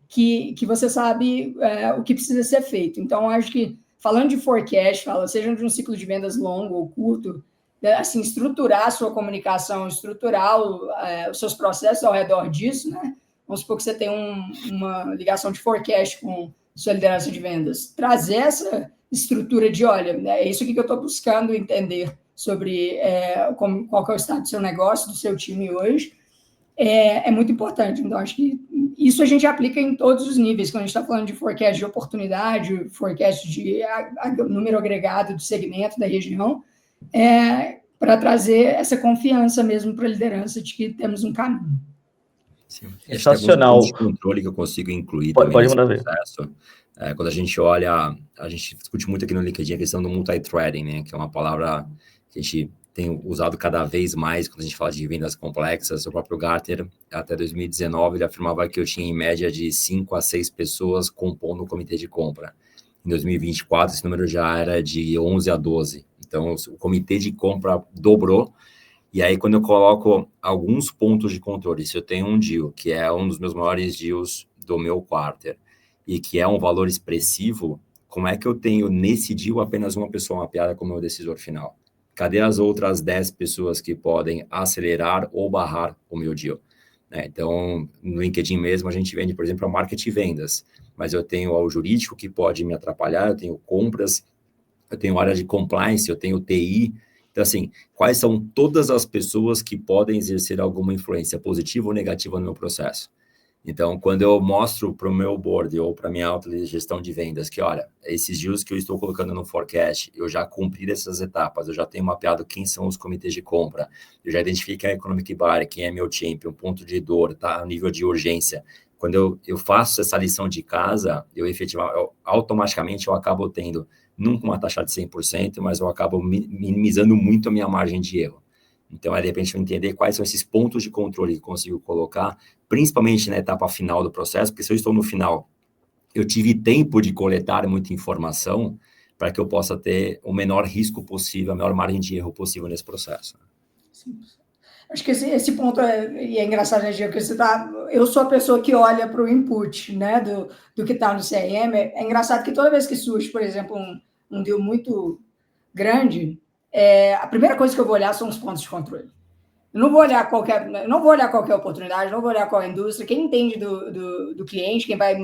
que você sabe o que precisa ser feito. Então, acho que falando de forecast, seja de um ciclo de vendas longo ou curto, assim, estruturar a sua comunicação, estruturar os seus processos ao redor disso, né? Vamos supor que você tem uma ligação de forecast com sua liderança de vendas. Trazer essa estrutura de, olha, é isso aqui que eu estou buscando entender sobre qual que é o estado do seu negócio, do seu time hoje, é muito importante. Então, acho que isso a gente aplica em todos os níveis, quando a gente está falando de forecast de oportunidade, forecast de número agregado do segmento, da região, para trazer essa confiança mesmo para a liderança de que temos um caminho. Sim. Sensacional. Tem alguns pontos de controle que eu consigo incluir também nesse processo. Quando a gente olha, a gente discute muito aqui no LinkedIn a questão do multithreading, né? Que é uma palavra que a gente tem usado cada vez mais quando a gente fala de vendas complexas. O próprio Gartner, até 2019, ele afirmava que eu tinha em média de 5 a 6 pessoas compondo o comitê de compra. Em 2024, esse número já era de 11 a 12. Então, o comitê de compra dobrou. E aí, quando eu coloco alguns pontos de controle, se eu tenho um deal, que é um dos meus maiores deals do meu quarter, e que é um valor expressivo, como é que eu tenho nesse deal apenas uma pessoa mapeada como meu decisor final? Cadê as outras 10 pessoas que podem acelerar ou barrar o meu deal? Então, no LinkedIn mesmo, a gente vende, por exemplo, a marketing e vendas, mas eu tenho o jurídico que pode me atrapalhar, eu tenho compras, eu tenho área de compliance, eu tenho TI. Então, assim, quais são todas as pessoas que podem exercer alguma influência positiva ou negativa no meu processo? Então, quando eu mostro para o meu board ou para a minha autogestão de vendas que, olha, esses deals que eu estou colocando no forecast, eu já cumpri essas etapas, eu já tenho mapeado quem são os comitês de compra, eu já identifiquei a economic buyer, quem é meu champion, ponto de dor, tá, nível de urgência. Quando eu faço essa lição de casa, automaticamente eu acabo tendo, nunca uma taxa de 100%, mas eu acabo minimizando muito a minha margem de erro. Então, de repente, eu entender quais são esses pontos de controle que eu consigo colocar, principalmente na etapa final do processo, porque se eu estou no final, eu tive tempo de coletar muita informação para que eu possa ter o menor risco possível, a menor margem de erro possível nesse processo. Sim. Acho que esse ponto é engraçado, né, Diego? Eu sou a pessoa que olha para o input, né, do que está no CRM. É engraçado que toda vez que surge, por exemplo, um deal muito grande, a primeira coisa que eu vou olhar são os pontos de controle. Eu não vou olhar qualquer oportunidade, não vou olhar qual indústria. Quem entende do cliente, quem vai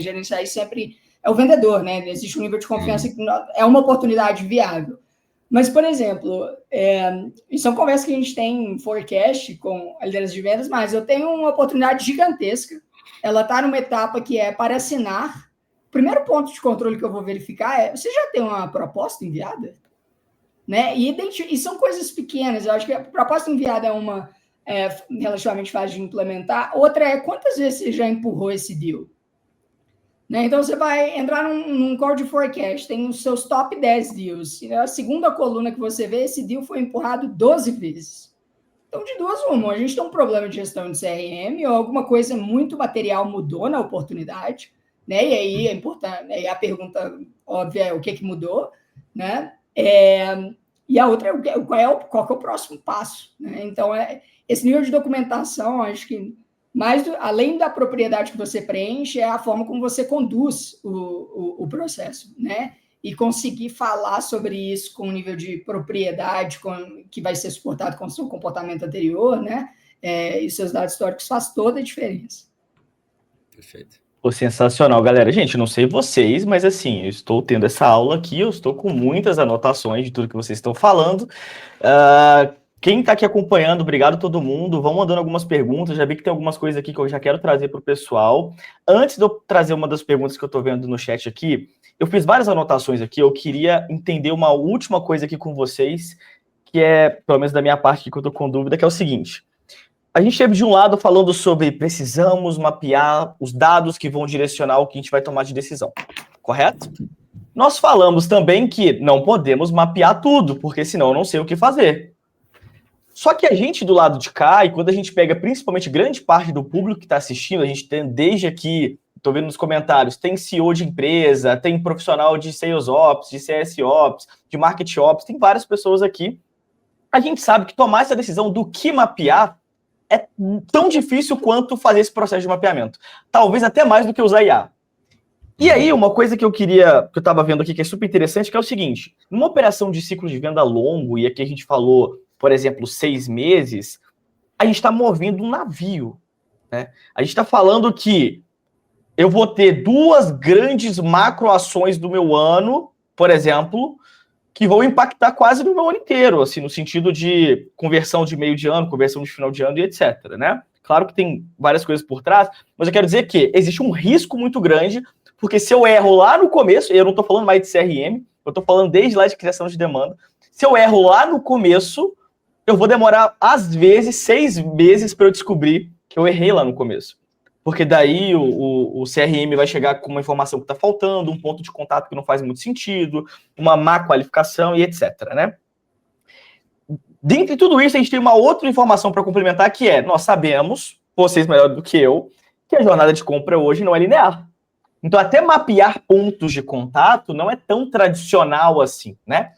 gerenciar isso sempre é o vendedor, né? Existe um nível de confiança que é uma oportunidade viável. Mas, por exemplo, são conversas que a gente tem em forecast com a liderança de vendas, mas eu tenho uma oportunidade gigantesca. Ela está numa etapa que é para assinar. O primeiro ponto de controle que eu vou verificar você já tem uma proposta enviada? Né? E são coisas pequenas. Eu acho que a proposta enviada é uma relativamente fácil de implementar. Outra é quantas vezes você já empurrou esse deal? Né? Então, você vai entrar num call de forecast, tem os seus top 10 deals. E a segunda coluna que você vê, esse deal foi empurrado 12 vezes. Então, de duas uma, a gente tem um problema de gestão de CRM ou alguma coisa muito material mudou na oportunidade, né? E aí é importante, aí a pergunta óbvia é o que mudou, né? E a outra é qual que é o próximo passo, né? Então, esse nível de documentação, acho que além da propriedade que você preenche, é a forma como você conduz o processo, né? E conseguir falar sobre isso com um nível de propriedade que vai ser suportado com o seu comportamento anterior, né? E seus dados históricos faz toda a diferença. Perfeito. Pô, sensacional, galera. Gente, não sei vocês, mas assim, eu estou tendo essa aula aqui, eu estou com muitas anotações de tudo que vocês estão falando. Quem está aqui acompanhando, obrigado a todo mundo. Vão mandando algumas perguntas. Já vi que tem algumas coisas aqui que eu já quero trazer para o pessoal. Antes de eu trazer uma das perguntas que eu estou vendo no chat aqui, eu fiz várias anotações aqui. Eu queria entender uma última coisa aqui com vocês, que é, pelo menos da minha parte, que eu estou com dúvida, que é o seguinte. A gente teve de um lado falando sobre precisamos mapear os dados que vão direcionar o que a gente vai tomar de decisão, correto? Nós falamos também que não podemos mapear tudo, porque senão eu não sei o que fazer. Só que a gente do lado de cá, e quando a gente pega principalmente grande parte do público que está assistindo, a gente tem desde aqui, estou vendo nos comentários, tem CEO de empresa, tem profissional de Sales Ops, de CS Ops, de Market Ops, tem várias pessoas aqui. A gente sabe que tomar essa decisão do que mapear é tão difícil quanto fazer esse processo de mapeamento. Talvez até mais do que usar IA. E aí, uma coisa que eu estava vendo aqui, que é super interessante, que é o seguinte, numa operação de ciclo de venda longo, e aqui a gente falou, por exemplo, 6 meses, a gente está movendo um navio, né? A gente está falando que eu vou ter 2 grandes macroações do meu ano, por exemplo, que vão impactar quase no meu ano inteiro, assim, no sentido de conversão de meio de ano, conversão de final de ano e etc, né? Claro que tem várias coisas por trás, mas eu quero dizer que existe um risco muito grande, porque se eu erro lá no começo, eu não estou falando mais de CRM, eu estou falando desde lá de criação de demanda, se eu erro lá no começo, eu vou demorar, às vezes, 6 meses para eu descobrir que eu errei lá no começo. Porque daí o CRM vai chegar com uma informação que está faltando, um ponto de contato que não faz muito sentido, uma má qualificação e etc, né? Dentre tudo isso, a gente tem uma outra informação para complementar, que é, nós sabemos, vocês melhor do que eu, que a jornada de compra hoje não é linear. Então, até mapear pontos de contato não é tão tradicional assim, né?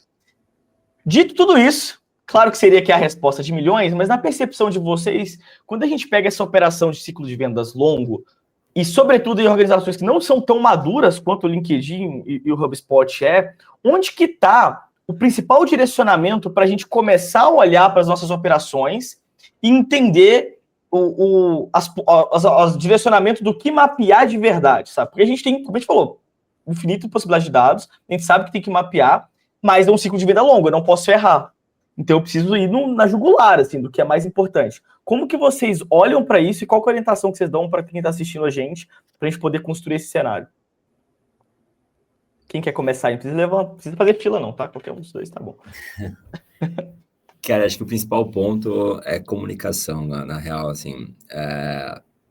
Dito tudo isso, claro que seria aqui a resposta de milhões, mas na percepção de vocês, quando a gente pega essa operação de ciclo de vendas longo, e sobretudo em organizações que não são tão maduras quanto o LinkedIn e o HubSpot onde que está o principal direcionamento para a gente começar a olhar para as nossas operações e entender o direcionamento do que mapear de verdade, sabe? Porque a gente tem, como a gente falou, infinito possibilidade de dados, a gente sabe que tem que mapear, mas é um ciclo de venda longo, eu não posso errar. Então eu preciso ir na jugular, assim, do que é mais importante. Como que vocês olham para isso e qual que é a orientação que vocês dão para quem está assistindo a gente, para a gente poder construir esse cenário? Quem quer começar aí? Não precisa fazer fila não, tá? Qualquer um dos dois tá bom. Cara, acho que o principal ponto é comunicação, na real, assim.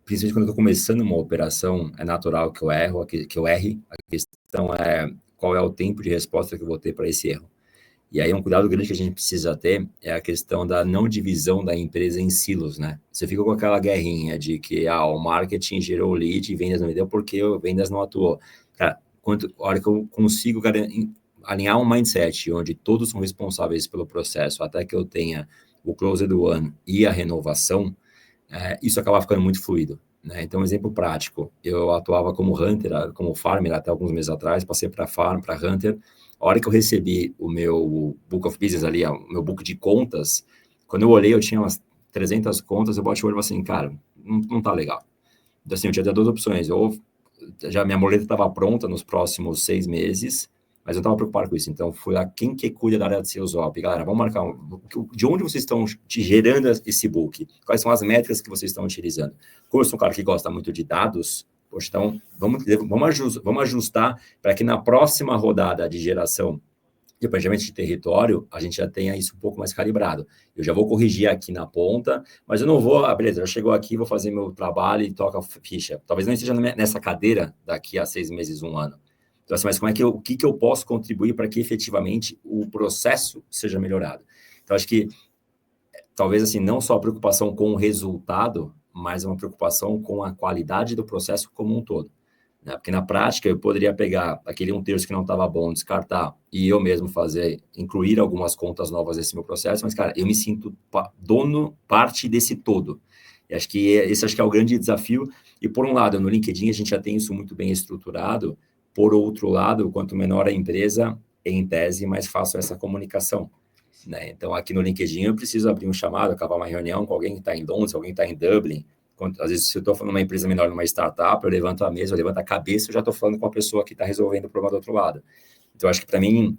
Principalmente quando eu tô começando uma operação, é natural que eu erre. A questão é qual é o tempo de resposta que eu vou ter para esse erro. E aí um cuidado grande que a gente precisa ter é a questão da não divisão da empresa em silos, né? Você fica com aquela guerrinha de que o marketing gerou lead e vendas não me deu porque vendas não atuou. Cara, a hora que eu consigo alinhar um mindset onde todos são responsáveis pelo processo até que eu tenha o close do ano e a renovação, isso acaba ficando muito fluido, né? Então, um exemplo prático, eu atuava como hunter, como farmer até alguns meses atrás, passei para farm, para hunter. A hora que eu recebi o meu book of business ali, o meu book de contas, quando eu olhei, eu tinha umas 300 contas, eu bati o olho e falei assim, cara, não tá legal. Então, assim, eu tinha 2 opções, ou já minha moleta estava pronta nos próximos 6 meses, mas eu estava preocupado com isso. Então, fui lá, quem que cuida da área de sales op? Galera, vamos marcar de onde vocês estão gerando esse book? Quais são as métricas que vocês estão utilizando? Como eu sou um cara que gosta muito de dados, poxa, então, vamos ajustar para que na próxima rodada de geração de planejamento de território, a gente já tenha isso um pouco mais calibrado. Eu já vou corrigir aqui na ponta, mas eu não vou, beleza, já chegou aqui, vou fazer meu trabalho e toca a ficha. Talvez não esteja nessa cadeira daqui a 6 meses, 1 ano. Então, assim, mas o que eu posso contribuir para que efetivamente o processo seja melhorado? Então, acho que talvez assim, não só a preocupação com o resultado, mas uma preocupação com a qualidade do processo como um todo, né? Porque na prática eu poderia pegar aquele 1/3 que não estava bom, descartar e eu mesmo incluir algumas contas novas nesse meu processo, mas, cara, eu me sinto parte desse todo. E acho que esse é o grande desafio. E por um lado, no LinkedIn a gente já tem isso muito bem estruturado. Por outro lado, quanto menor a empresa, em tese, mais fácil essa comunicação, né? Então, aqui no LinkedIn, eu preciso abrir um chamado, acabar uma reunião com alguém que está em Londres, alguém que está em Dublin. Às vezes, se eu estou falando numa empresa menor, numa startup, eu levanto a mesa, eu levanto a cabeça, eu já estou falando com a pessoa que está resolvendo o problema do outro lado. Então, acho que para mim,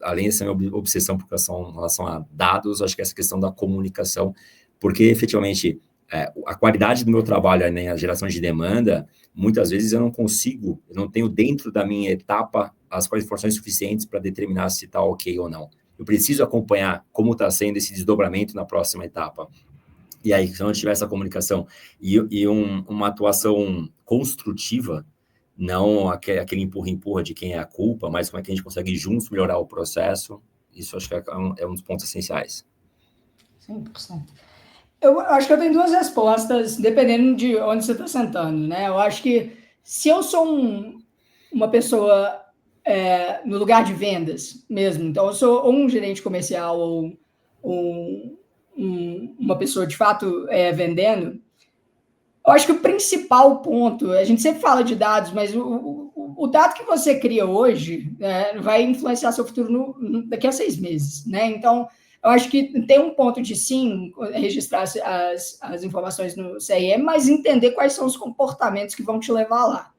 além dessa minha obsessão por relação a dados, acho que essa questão da comunicação, porque efetivamente a qualidade do meu trabalho, né, a geração de demanda, muitas vezes eu não tenho dentro da minha etapa as informações suficientes para determinar se está ok ou não. Eu preciso acompanhar como está sendo esse desdobramento na próxima etapa. E aí, se eu não tiver essa comunicação e uma atuação construtiva, não aquele empurra-empurra de quem é a culpa, mas como é que a gente consegue juntos melhorar o processo, isso acho que é um dos pontos essenciais. 100%. Eu acho que eu tenho 2 respostas, dependendo de onde você está sentando, né? Eu acho que se eu sou uma pessoa no lugar de vendas mesmo, então eu sou ou um gerente comercial ou uma pessoa de fato vendendo, Eu acho que o principal ponto, a gente sempre fala de dados, mas o dado que você cria hoje vai influenciar seu futuro daqui a 6 meses, né? Então, eu acho que tem um ponto de sim registrar as informações no CRM, mas entender quais são os comportamentos que vão te levar lá.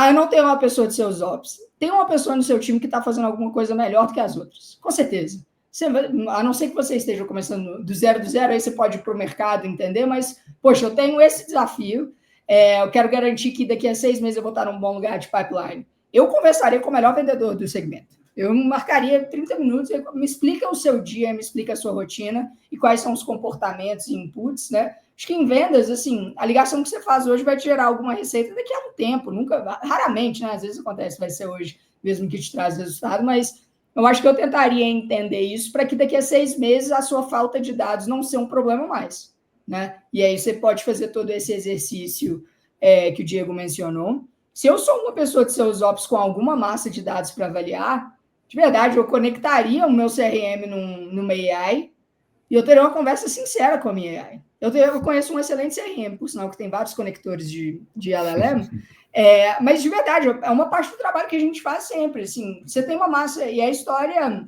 Eu não tenho uma pessoa de seus ops. Tem uma pessoa no seu time que está fazendo alguma coisa melhor do que as outras, com certeza. A não ser que você esteja começando do zero, aí você pode ir para o mercado entender, mas, poxa, eu tenho esse desafio, eu quero garantir que daqui a 6 meses eu vou estar num bom lugar de pipeline. Eu conversaria com o melhor vendedor do segmento. Eu marcaria 30 minutos, me explica o seu dia, me explica a sua rotina e quais são os comportamentos e inputs, né? Acho que em vendas, assim, a ligação que você faz hoje vai te gerar alguma receita daqui a um tempo, raramente, né? Às vezes acontece, vai ser hoje, mesmo que te traz resultado, mas eu acho que eu tentaria entender isso para que daqui a 6 meses a sua falta de dados não seja um problema mais, né? E aí você pode fazer todo esse exercício que o Diego mencionou. Se eu sou uma pessoa de seus ops com alguma massa de dados para avaliar, de verdade, eu conectaria o meu CRM numa AI e eu teria uma conversa sincera com a minha AI. Eu conheço um excelente CRM, por sinal, que tem vários conectores de LLM, mas de verdade, é uma parte do trabalho que a gente faz sempre. Assim, você tem uma massa, e a história,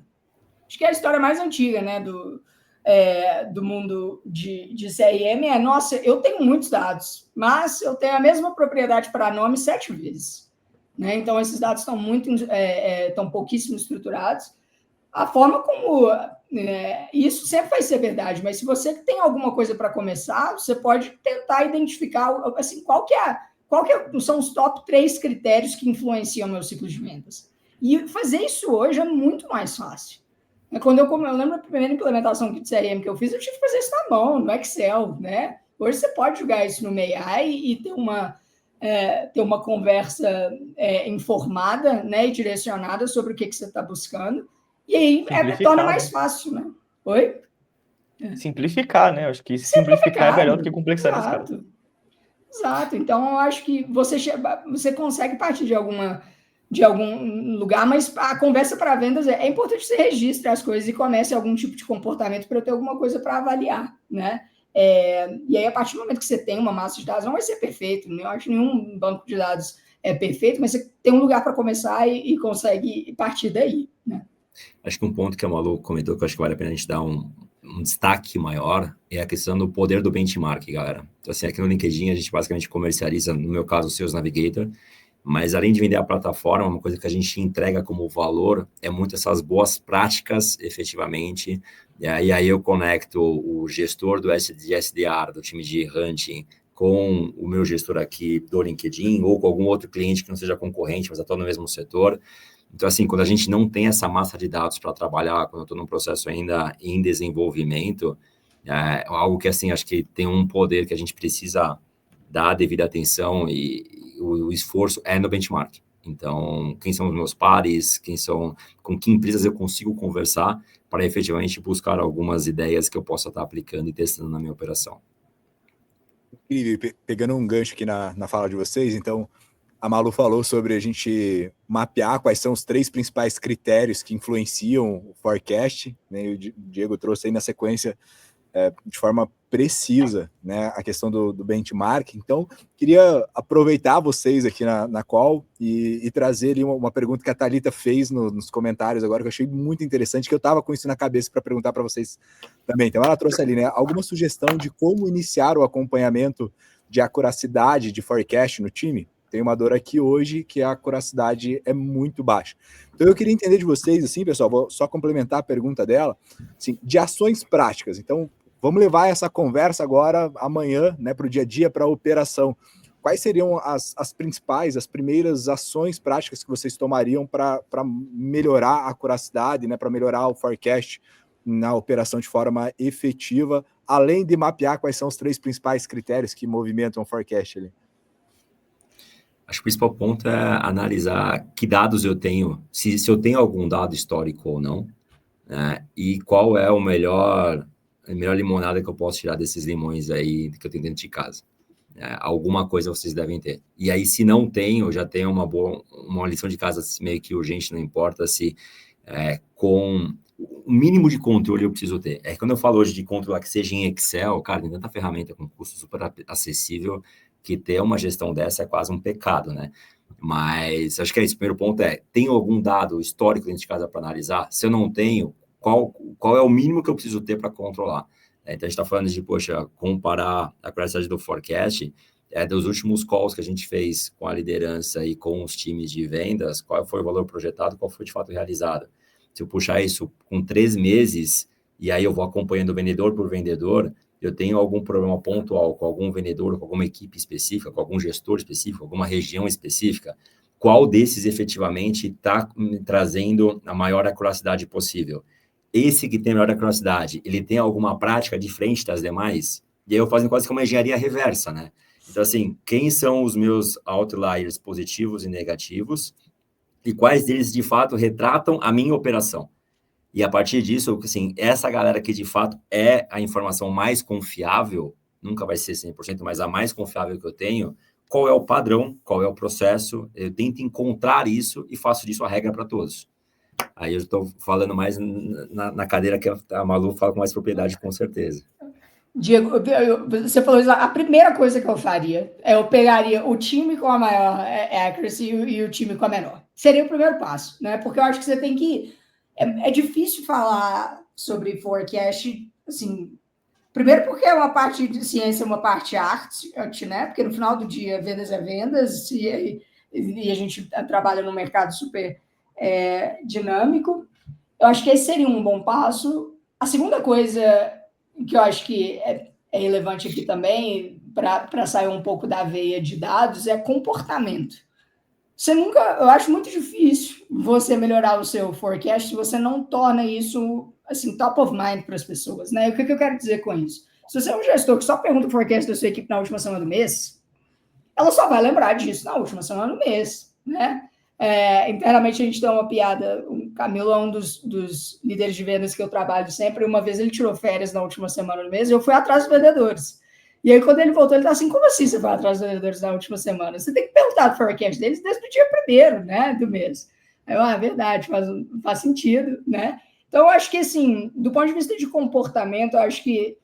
acho que é a história mais antiga, né, do mundo de CRM nossa, eu tenho muitos dados, mas eu tenho a mesma propriedade para nome 7 vezes. Né? Então, esses dados estão pouquíssimo estruturados. A forma como isso sempre vai ser verdade, mas se você tem alguma coisa para começar, você pode tentar identificar assim, qual que são os top 3 critérios que influenciam o meu ciclo de vendas. E fazer isso hoje é muito mais fácil. Quando eu lembro da primeira implementação de CRM que eu fiz, eu tive que fazer isso na mão, no Excel, né? Hoje você pode jogar isso no AI e ter uma conversa informada, né, e direcionada sobre o que você está buscando. E aí torna mais fácil, né? Oi? Simplificar, né? Acho que simplificar é melhor do que complexar. Exato. Então, eu acho que você consegue partir de algum lugar, mas a conversa para vendas é importante que você registre as coisas e comece algum tipo de comportamento para eu ter alguma coisa para avaliar, né? E aí, a partir do momento que você tem uma massa de dados, não vai ser perfeito, né? Eu acho que nenhum banco de dados é perfeito, mas você tem um lugar para começar e consegue partir daí, né? Acho que um ponto que a Malu comentou que eu acho que vale a pena a gente dar um destaque maior é a questão do poder do benchmark, galera. Então, assim, aqui no LinkedIn a gente basicamente comercializa, no meu caso, o Sales Navigator, mas além de vender a plataforma, uma coisa que a gente entrega como valor é muito essas boas práticas, efetivamente, e aí eu conecto o gestor de SDR, do time de hunting, com o meu gestor aqui do LinkedIn, ou com algum outro cliente que não seja concorrente, mas atua no mesmo setor. Então, assim, quando a gente não tem essa massa de dados para trabalhar, quando eu estou num processo ainda em desenvolvimento, algo que, assim, acho que tem um poder que a gente precisa dar a devida atenção e o esforço é no benchmark. Então, quem são os meus pares, com que empresas eu consigo conversar para efetivamente buscar algumas ideias que eu possa estar aplicando e testando na minha operação. Incrível, pegando um gancho aqui na fala de vocês, então, a Malu falou sobre a gente mapear quais são os 3 principais critérios que influenciam o forecast, né? E o Diego trouxe aí na sequência de forma precisa, né, a questão do benchmark. Então, queria aproveitar vocês aqui na call e trazer ali uma pergunta que a Thalita fez nos comentários agora, que eu achei muito interessante, que eu estava com isso na cabeça para perguntar para vocês também. Então, ela trouxe ali, né, alguma sugestão de como iniciar o acompanhamento de acuracidade de forecast no time? Tem uma dor aqui hoje que a acuracidade é muito baixa. Então, eu queria entender de vocês, assim, pessoal, vou só complementar a pergunta dela, assim, de ações práticas. Então, vamos levar essa conversa agora, amanhã, né, para o dia a dia, para a operação. Quais seriam as principais, as primeiras ações práticas que vocês tomariam para melhorar a acuracidade, né, para melhorar o forecast na operação de forma efetiva, além de mapear quais são os 3 principais critérios que movimentam o forecast ali? Acho que o principal ponto é analisar que dados eu tenho, se eu tenho algum dado histórico ou não, né, e qual é a melhor limonada que eu posso tirar desses limões aí que eu tenho dentro de casa. Alguma coisa vocês devem ter. E aí, se não tenho, já tenho uma lição de casa meio que urgente, não importa se com o mínimo de controle eu preciso ter. Quando eu falo hoje de controlar que seja em Excel, cara, tem tanta ferramenta com custo super acessível, que ter uma gestão dessa é quase um pecado, né? Mas acho que é isso. O primeiro ponto é, tem algum dado histórico dentro de casa para analisar? Se eu não tenho, qual é o mínimo que eu preciso ter para controlar? Então, a gente está falando de, poxa, comparar a qualidade do forecast, dos últimos calls que a gente fez com a liderança e com os times de vendas, qual foi o valor projetado, qual foi de fato realizado. Se eu puxar isso com 3 meses, e aí eu vou acompanhando vendedor por vendedor, eu tenho algum problema pontual com algum vendedor, com alguma equipe específica, com algum gestor específico, alguma região específica, qual desses efetivamente está me trazendo a maior acuracidade possível? Esse que tem a maior acuracidade, ele tem alguma prática diferente das demais? E aí eu faço quase que uma engenharia reversa, né? Então, assim, quem são os meus outliers positivos e negativos e quais deles, de fato, retratam a minha operação? E a partir disso, assim, essa galera que, de fato, é a informação mais confiável, nunca vai ser 100%, mas a mais confiável que eu tenho, qual é o padrão, qual é o processo, eu tento encontrar isso e faço disso a regra para todos. Aí eu estou falando mais na cadeira que a Malu fala com mais propriedade, com certeza. Diego, você falou isso, a primeira coisa que eu faria eu pegaria o time com a maior accuracy e o time com a menor. Seria o primeiro passo, né? Porque eu acho que você tem que... É difícil falar sobre forecast, assim... Primeiro porque é uma parte de ciência, uma parte arte, né? Porque no final do dia, vendas é vendas e a gente trabalha num mercado super dinâmico. Eu acho que esse seria um bom passo. A segunda coisa que eu acho que é relevante aqui também, para sair um pouco da veia de dados, é comportamento. Eu acho muito difícil você melhorar o seu forecast se você não torna isso assim, top of mind para as pessoas, né? O que eu quero dizer com isso? Se você é um gestor que só pergunta o forecast da sua equipe na última semana do mês, ela só vai lembrar disso na última semana do mês, né? Internamente a gente tem uma piada, o Camilo é um dos líderes de vendas que eu trabalho sempre, uma vez ele tirou férias na última semana do mês e eu fui atrás dos vendedores. E aí quando ele voltou, ele tá assim, como assim você vai atrás dos vendedores na última semana? Você tem que perguntar do forecast deles desde o dia 1º, né, do mês. Aí, é verdade, faz sentido, né? Então eu acho que assim, do ponto de vista de comportamento, eu acho que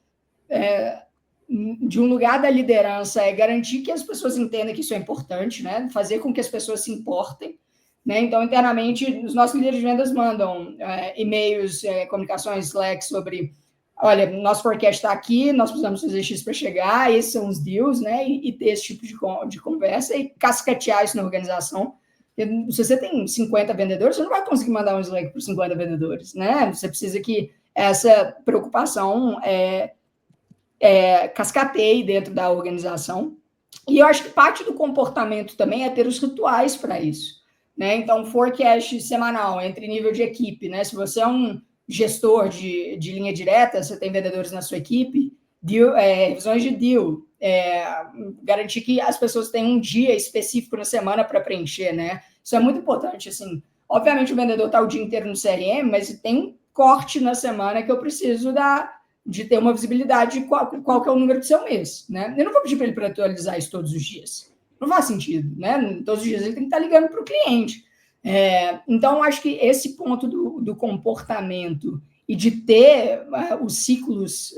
de um lugar da liderança é garantir que as pessoas entendam que isso é importante, né? Fazer com que as pessoas se importem, né? Então, internamente, os nossos líderes de vendas mandam e-mails, comunicações, Slack sobre, olha, nosso forecast está aqui, nós precisamos fazer X para chegar, esses são os deals, né? E ter esse tipo de conversa e cascatear isso na organização. Se você tem 50 vendedores, você não vai conseguir mandar um Slack para 50 vendedores, né? Você precisa que essa preocupação cascateie dentro da organização. E eu acho que parte do comportamento também é ter os rituais para isso, né? Então, forecast semanal entre nível de equipe, né? Se você é um gestor de linha direta, você tem vendedores na sua equipe, revisões de deal, garantir que as pessoas tenham um dia específico na semana para preencher, né? Isso é muito importante, assim. Obviamente, o vendedor está o dia inteiro no CRM, mas tem um corte na semana que eu preciso de ter uma visibilidade de qual que é o número do seu mês, né? Eu não vou pedir para ele atualizar isso todos os dias. Não faz sentido, né? Todos os dias ele tem que estar ligando para o cliente. Então, acho que esse ponto do comportamento e de ter os ciclos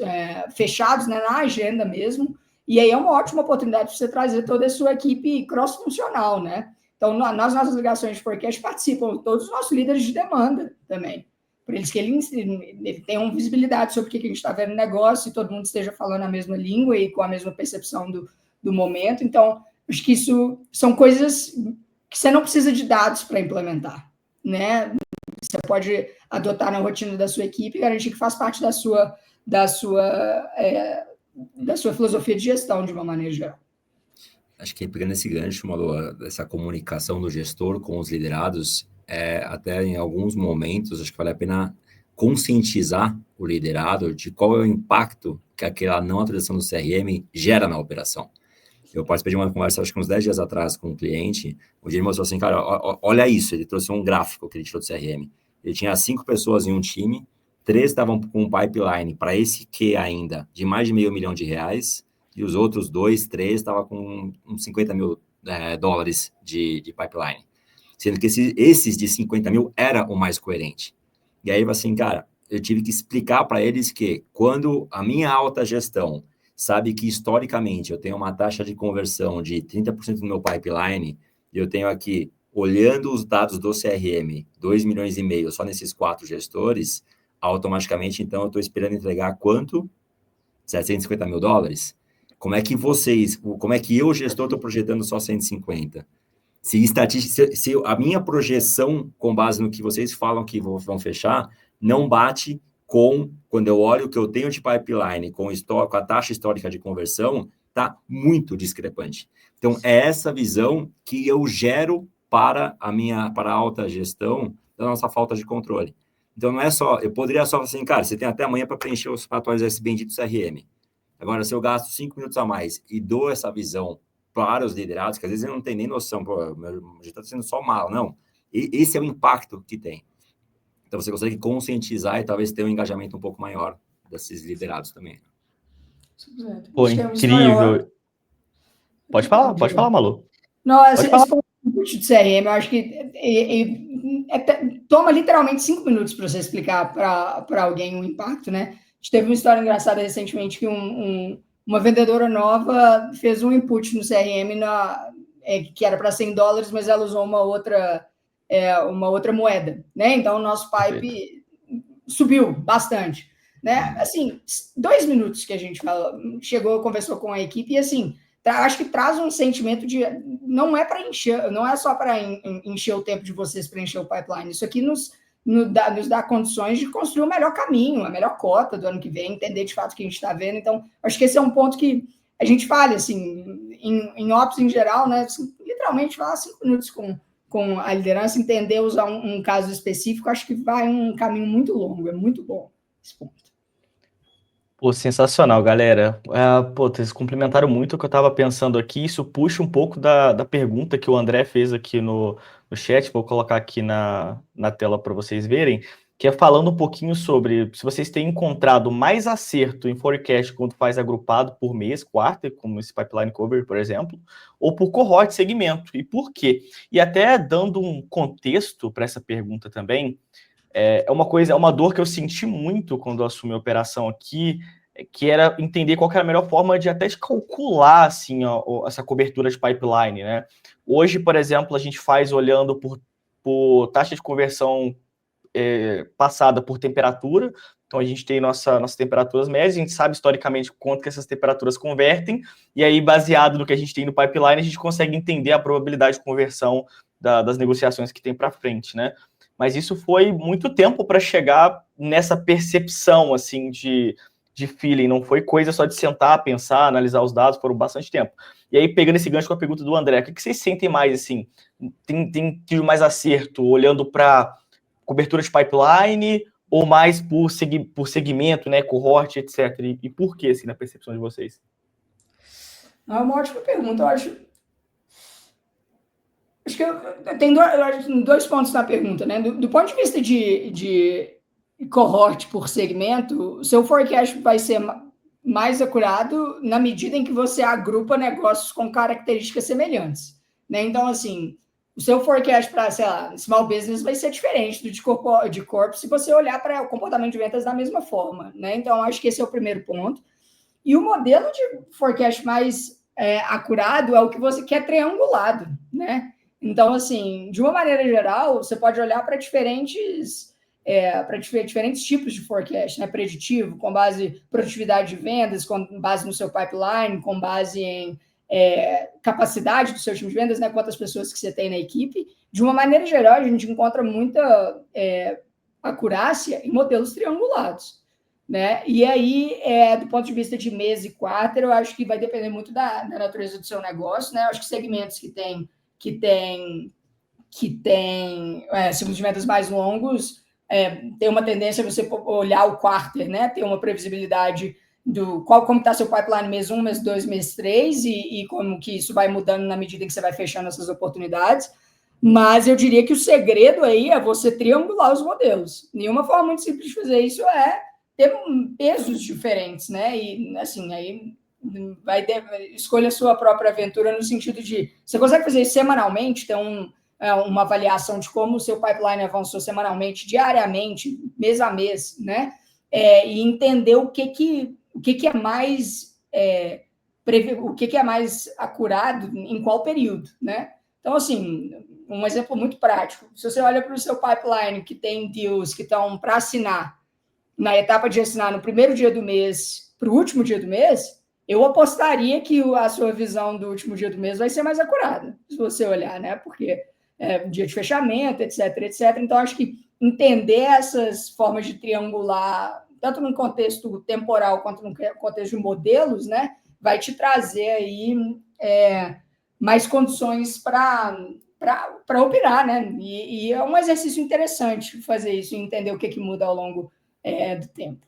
fechados, né, na agenda mesmo, e aí é uma ótima oportunidade para você trazer toda a sua equipe cross-funcional, né? Então, nas nossas ligações de forecast participam todos os nossos líderes de demanda também, para eles que ele tenham visibilidade sobre o que a gente está vendo no negócio e todo mundo esteja falando a mesma língua e com a mesma percepção do momento. Então, acho que isso são coisas que você não precisa de dados para implementar, né? Você pode adotar na rotina da sua equipe e garantir que faz parte da sua filosofia de gestão de uma maneira geral. Acho que pegando esse gancho, Malu, essa comunicação do gestor com os liderados, até em alguns momentos, acho que vale a pena conscientizar o liderado de qual é o impacto que aquela não atualização do CRM gera na operação. Eu participei de uma conversa, acho que uns 10 dias atrás, com um cliente, onde ele mostrou assim, cara, olha isso, ele trouxe um gráfico que ele tirou do CRM. Ele tinha 5 pessoas em um time, 3 estavam com um pipeline para esse que ainda, de mais de R$500 mil, e os outros 2, 3 estavam com uns $50 mil de pipeline. Sendo que esses de 50 mil era o mais coerente. E aí, assim, cara, eu tive que explicar para eles que quando a minha alta gestão sabe que historicamente eu tenho uma taxa de conversão de 30% no meu pipeline, e eu tenho aqui, olhando os dados do CRM, 2,5 milhões só nesses 4 gestores, automaticamente, então, eu estou esperando entregar quanto? $750 mil? Como é que eu, gestor, estou projetando só 150? Se a minha projeção, com base no que vocês falam que vão fechar, não bate com, quando eu olho o que eu tenho de pipeline, com a taxa histórica de conversão, está muito discrepante. Então, é essa visão que eu gero para a alta gestão da nossa falta de controle. Então, não é só, eu poderia só falar assim, cara, você tem até amanhã para preencher atualizar esse bendito CRM. Agora, se eu gasto 5 minutos a mais e dou essa visão para os liderados, que às vezes não tem nem noção, pô, já está sendo só mal, não. Esse é o impacto que tem. Então, você consegue conscientizar e talvez ter um engajamento um pouco maior desses liderados também. Pô, incrível. Pode falar, Malu. Não, esse ponto de CRM, eu acho que toma literalmente 5 minutos para você explicar para alguém o impacto, né? A gente teve uma história engraçada recentemente que uma vendedora nova fez um input no CRM que era para $100, mas ela usou uma outra moeda, né? Então, o nosso pipe subiu bastante, né? Assim, 2 minutos que a gente chegou, conversou com a equipe e, assim, acho que traz um sentimento de... Não é só para encher o tempo de vocês, para encher o pipeline. Isso aqui nos dá condições de construir o melhor caminho, a melhor cota do ano que vem, entender de fato o que a gente está vendo. Então, acho que esse é um ponto que a gente fala, assim, em Ops em geral, né? Assim, literalmente, falar 5 minutos com a liderança, entender, usar um caso específico, acho que vai um caminho muito longo, é muito bom esse ponto. Pô, sensacional, galera. Vocês complementaram muito o que eu estava pensando aqui. Isso puxa um pouco da pergunta que o André fez aqui no chat. Vou colocar aqui na tela para vocês verem, que é falando um pouquinho sobre se vocês têm encontrado mais acerto em forecast quando faz agrupado por mês, quarter, como esse pipeline cover, por exemplo, ou por cohort, segmento, e por quê? E até dando um contexto para essa pergunta também, é uma dor que eu senti muito quando eu assumi a operação aqui, que era entender qual que era a melhor forma de até calcular assim, essa cobertura de pipeline, né? Hoje, por exemplo, a gente faz olhando por taxa de conversão passada por temperatura. Então, a gente tem nossas temperaturas médias, a gente sabe historicamente quanto que essas temperaturas convertem, e aí, baseado no que a gente tem no pipeline, a gente consegue entender a probabilidade de conversão das negociações que tem para frente, né? Mas isso foi muito tempo para chegar nessa percepção, assim, de feeling. Não foi coisa só de sentar, pensar, analisar os dados, foram bastante tempo. E aí, pegando esse gancho com a pergunta do André, o que vocês sentem mais, assim? Tem tido mais acerto olhando para cobertura de pipeline ou mais por segmento, né, cohort, etc. E por que, assim, na percepção de vocês? É uma ótima pergunta, eu acho que tem 2 pontos na pergunta, né? Do ponto de vista de cohort por segmento, o seu forecast vai ser mais acurado na medida em que você agrupa negócios com características semelhantes, né? Então, assim, o seu forecast para, sei lá, small business vai ser diferente do de corpo se você olhar para o comportamento de ventas da mesma forma, né? Então, acho que esse é o primeiro ponto. E o modelo de forecast mais acurado é o que você quer triangulado, né? Então, assim, de uma maneira geral, você pode olhar para diferentes tipos de forecast, né? Preditivo, com base em produtividade de vendas, com base no seu pipeline, com base em capacidade do seu time de vendas, né? Quantas pessoas que você tem na equipe. De uma maneira geral, a gente encontra muita acurácia em modelos triangulados, né? E aí, do ponto de vista de mês e quarter, eu acho que vai depender muito da natureza do seu negócio, né? Eu acho que segmentos que tem ciclos de vendas mais longos, tem uma tendência a você olhar o quarter, né? Ter uma previsibilidade como está seu pipeline mês 1, mês 2, mês 3, e como que isso vai mudando na medida em que você vai fechando essas oportunidades. Mas eu diria que o segredo aí é você triangular os modelos. Nenhuma forma muito simples de fazer isso é ter pesos diferentes, né? E, assim, aí escolha a sua própria aventura no sentido de... Você consegue fazer isso semanalmente, ter uma avaliação de como o seu pipeline avançou semanalmente, diariamente, mês a mês, né? E entender o que é mais prever o que é mais acurado em qual período, né? Então, assim, um exemplo muito prático. Se você olha para o seu pipeline que tem deals que estão para assinar, na etapa de assinar no primeiro dia do mês para o último dia do mês, eu apostaria que a sua visão do último dia do mês vai ser mais acurada, se você olhar, né? Porque dia de fechamento, etc, etc. Então, acho que entender essas formas de triangular, tanto no contexto temporal quanto no contexto de modelos, né? Vai te trazer aí mais condições para operar, né? E é um exercício interessante fazer isso e entender o que muda ao longo do tempo.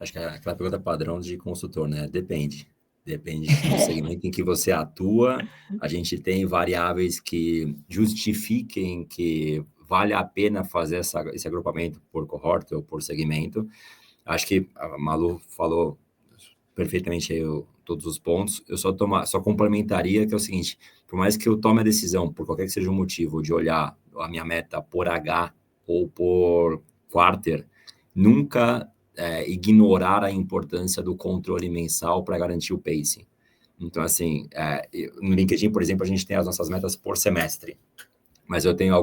Acho que é aquela pergunta padrão de consultor, né? Depende. Depende do segmento em que você atua. A gente tem variáveis que justifiquem que vale a pena fazer esse agrupamento por cohorte ou por segmento. Acho que a Malu falou perfeitamente aí todos os pontos. Eu só complementaria que é o seguinte, por mais que eu tome a decisão, por qualquer que seja o motivo, de olhar a minha meta por H ou por quarter, nunca ignorar a importância do controle mensal para garantir o pacing. Então, assim, no LinkedIn, por exemplo, a gente tem as nossas metas por semestre, mas eu tenho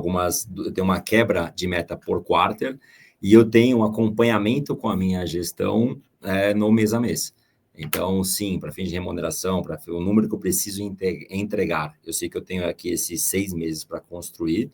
uma quebra de meta por quarter e eu tenho um acompanhamento com a minha gestão no mês a mês. Então, sim, para fins de remuneração, para o número que eu preciso entregar, eu sei que eu tenho aqui esses 6 meses para construir,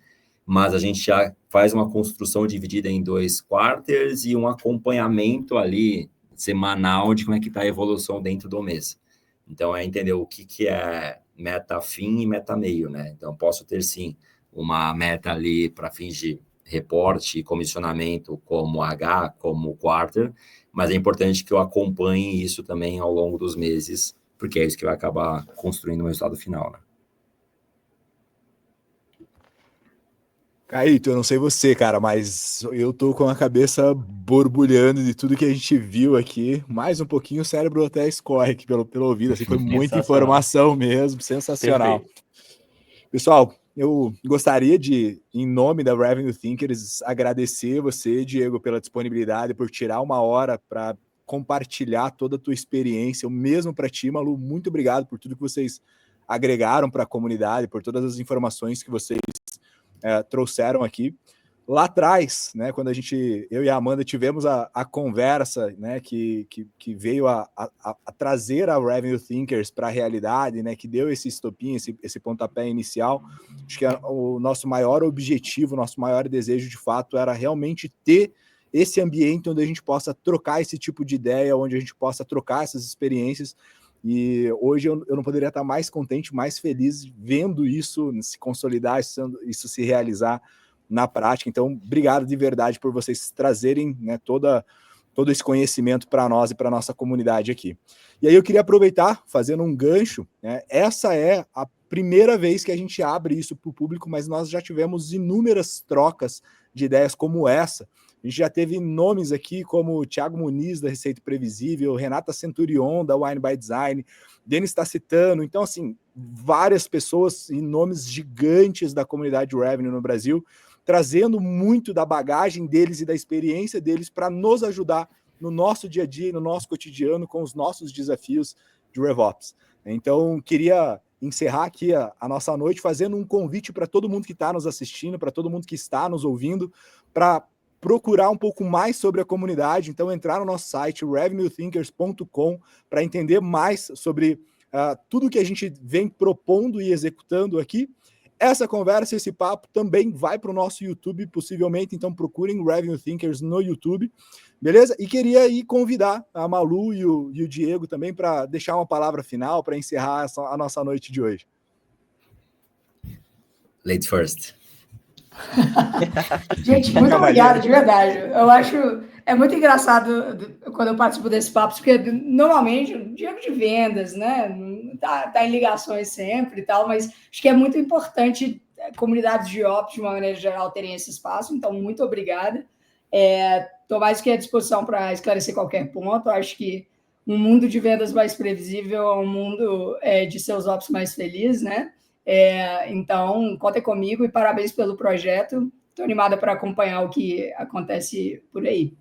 mas a gente já faz uma construção dividida em 2 quarters e um acompanhamento ali semanal de como é que está a evolução dentro do mês. Então, é entender o que é meta fim e meta meio, né? Então, posso ter, sim, uma meta ali para fins de reporte e comissionamento como H, como quarter, mas é importante que eu acompanhe isso também ao longo dos meses, porque é isso que vai acabar construindo o resultado final, né? Caíto, eu não sei você, cara, mas eu tô com a cabeça borbulhando de tudo que a gente viu aqui. Mais um pouquinho o cérebro até escorre aqui pelo ouvido, assim, foi muita informação mesmo, sensacional. Perfeito. Pessoal, eu gostaria de, em nome da Revenue Thinkers, agradecer você, Diego, pela disponibilidade, por tirar uma hora para compartilhar toda a tua experiência, o mesmo para ti, Malu, muito obrigado por tudo que vocês agregaram para a comunidade, por todas as informações que vocês trouxeram aqui. Lá atrás, né, quando eu e a Amanda tivemos a conversa, né, que veio a trazer a Revenue Thinkers para a realidade, né, que deu esse estopim, esse pontapé inicial, acho que o nosso maior objetivo, o nosso maior desejo de fato era realmente ter esse ambiente onde a gente possa trocar esse tipo de ideia, onde a gente possa trocar essas experiências. E hoje eu não poderia estar mais contente, mais feliz vendo isso se consolidar, isso se realizar na prática. Então, obrigado de verdade por vocês trazerem, né, todo esse conhecimento para nós e para a nossa comunidade aqui. E aí eu queria aproveitar, fazendo um gancho, né, essa é a primeira vez que a gente abre isso para o público, mas nós já tivemos inúmeras trocas de ideias como essa. A gente já teve nomes aqui como Thiago Muniz, da Receita Previsível, Renata Centurion, da Wine by Design, Denis Tacitano. Então, assim, várias pessoas e nomes gigantes da comunidade Revenue no Brasil, trazendo muito da bagagem deles e da experiência deles para nos ajudar no nosso dia a dia, no nosso cotidiano, com os nossos desafios de RevOps. Então, queria encerrar aqui a nossa noite fazendo um convite para todo mundo que está nos assistindo, para todo mundo que está nos ouvindo, para procurar um pouco mais sobre a comunidade. Então, entrar no nosso site, revenuethinkers.com, para entender mais sobre tudo que a gente vem propondo e executando aqui. Essa conversa, esse papo também vai para o nosso YouTube, possivelmente, então procurem Revenue Thinkers no YouTube, beleza? E queria aí convidar a Malu e o Diego também para deixar uma palavra final, para encerrar a nossa noite de hoje. Ladies first. Gente, muito obrigado, de verdade. Eu acho muito engraçado quando eu participo desse papo, porque normalmente o Diego de vendas, né? Tá em ligações sempre e tal, mas acho que é muito importante comunidades de ops, de uma maneira geral, terem esse espaço. Então, muito obrigada. Estou mais que à disposição para esclarecer qualquer ponto. Acho que um mundo de vendas mais previsível é um mundo de seus ops mais feliz, né? Então, contem comigo e parabéns pelo projeto. Estou animada para acompanhar o que acontece por aí.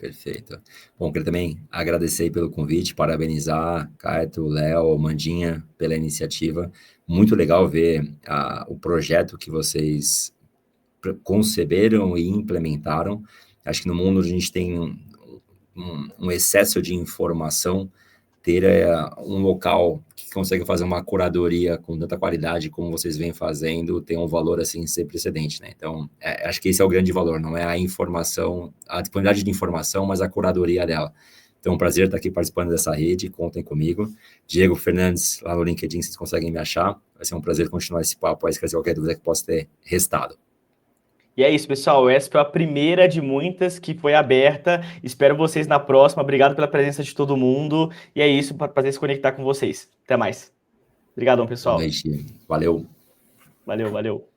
Perfeito. Bom, queria também agradecer aí pelo convite, parabenizar Caeto, Léo, Mandinha pela iniciativa. Muito legal ver o projeto que vocês conceberam e implementaram. Acho que no mundo a gente tem um excesso de informação, ter um local que consegue fazer uma curadoria com tanta qualidade como vocês vêm fazendo, tem um valor assim sem precedente, né? Então, acho que esse é o grande valor, não é a informação, a disponibilidade de informação, mas a curadoria dela. Então, é um prazer estar aqui participando dessa rede, contem comigo. Diego Fernandes, lá no LinkedIn, vocês conseguem me achar. Vai ser um prazer continuar esse papo, aí esquecer qualquer dúvida que possa ter restado. E é isso, pessoal. Essa foi a primeira de muitas que foi aberta. Espero vocês na próxima. Obrigado pela presença de todo mundo. E é isso, para prazer se conectar com vocês. Até mais. Obrigadão, pessoal. Boa noite. Valeu. Valeu, valeu.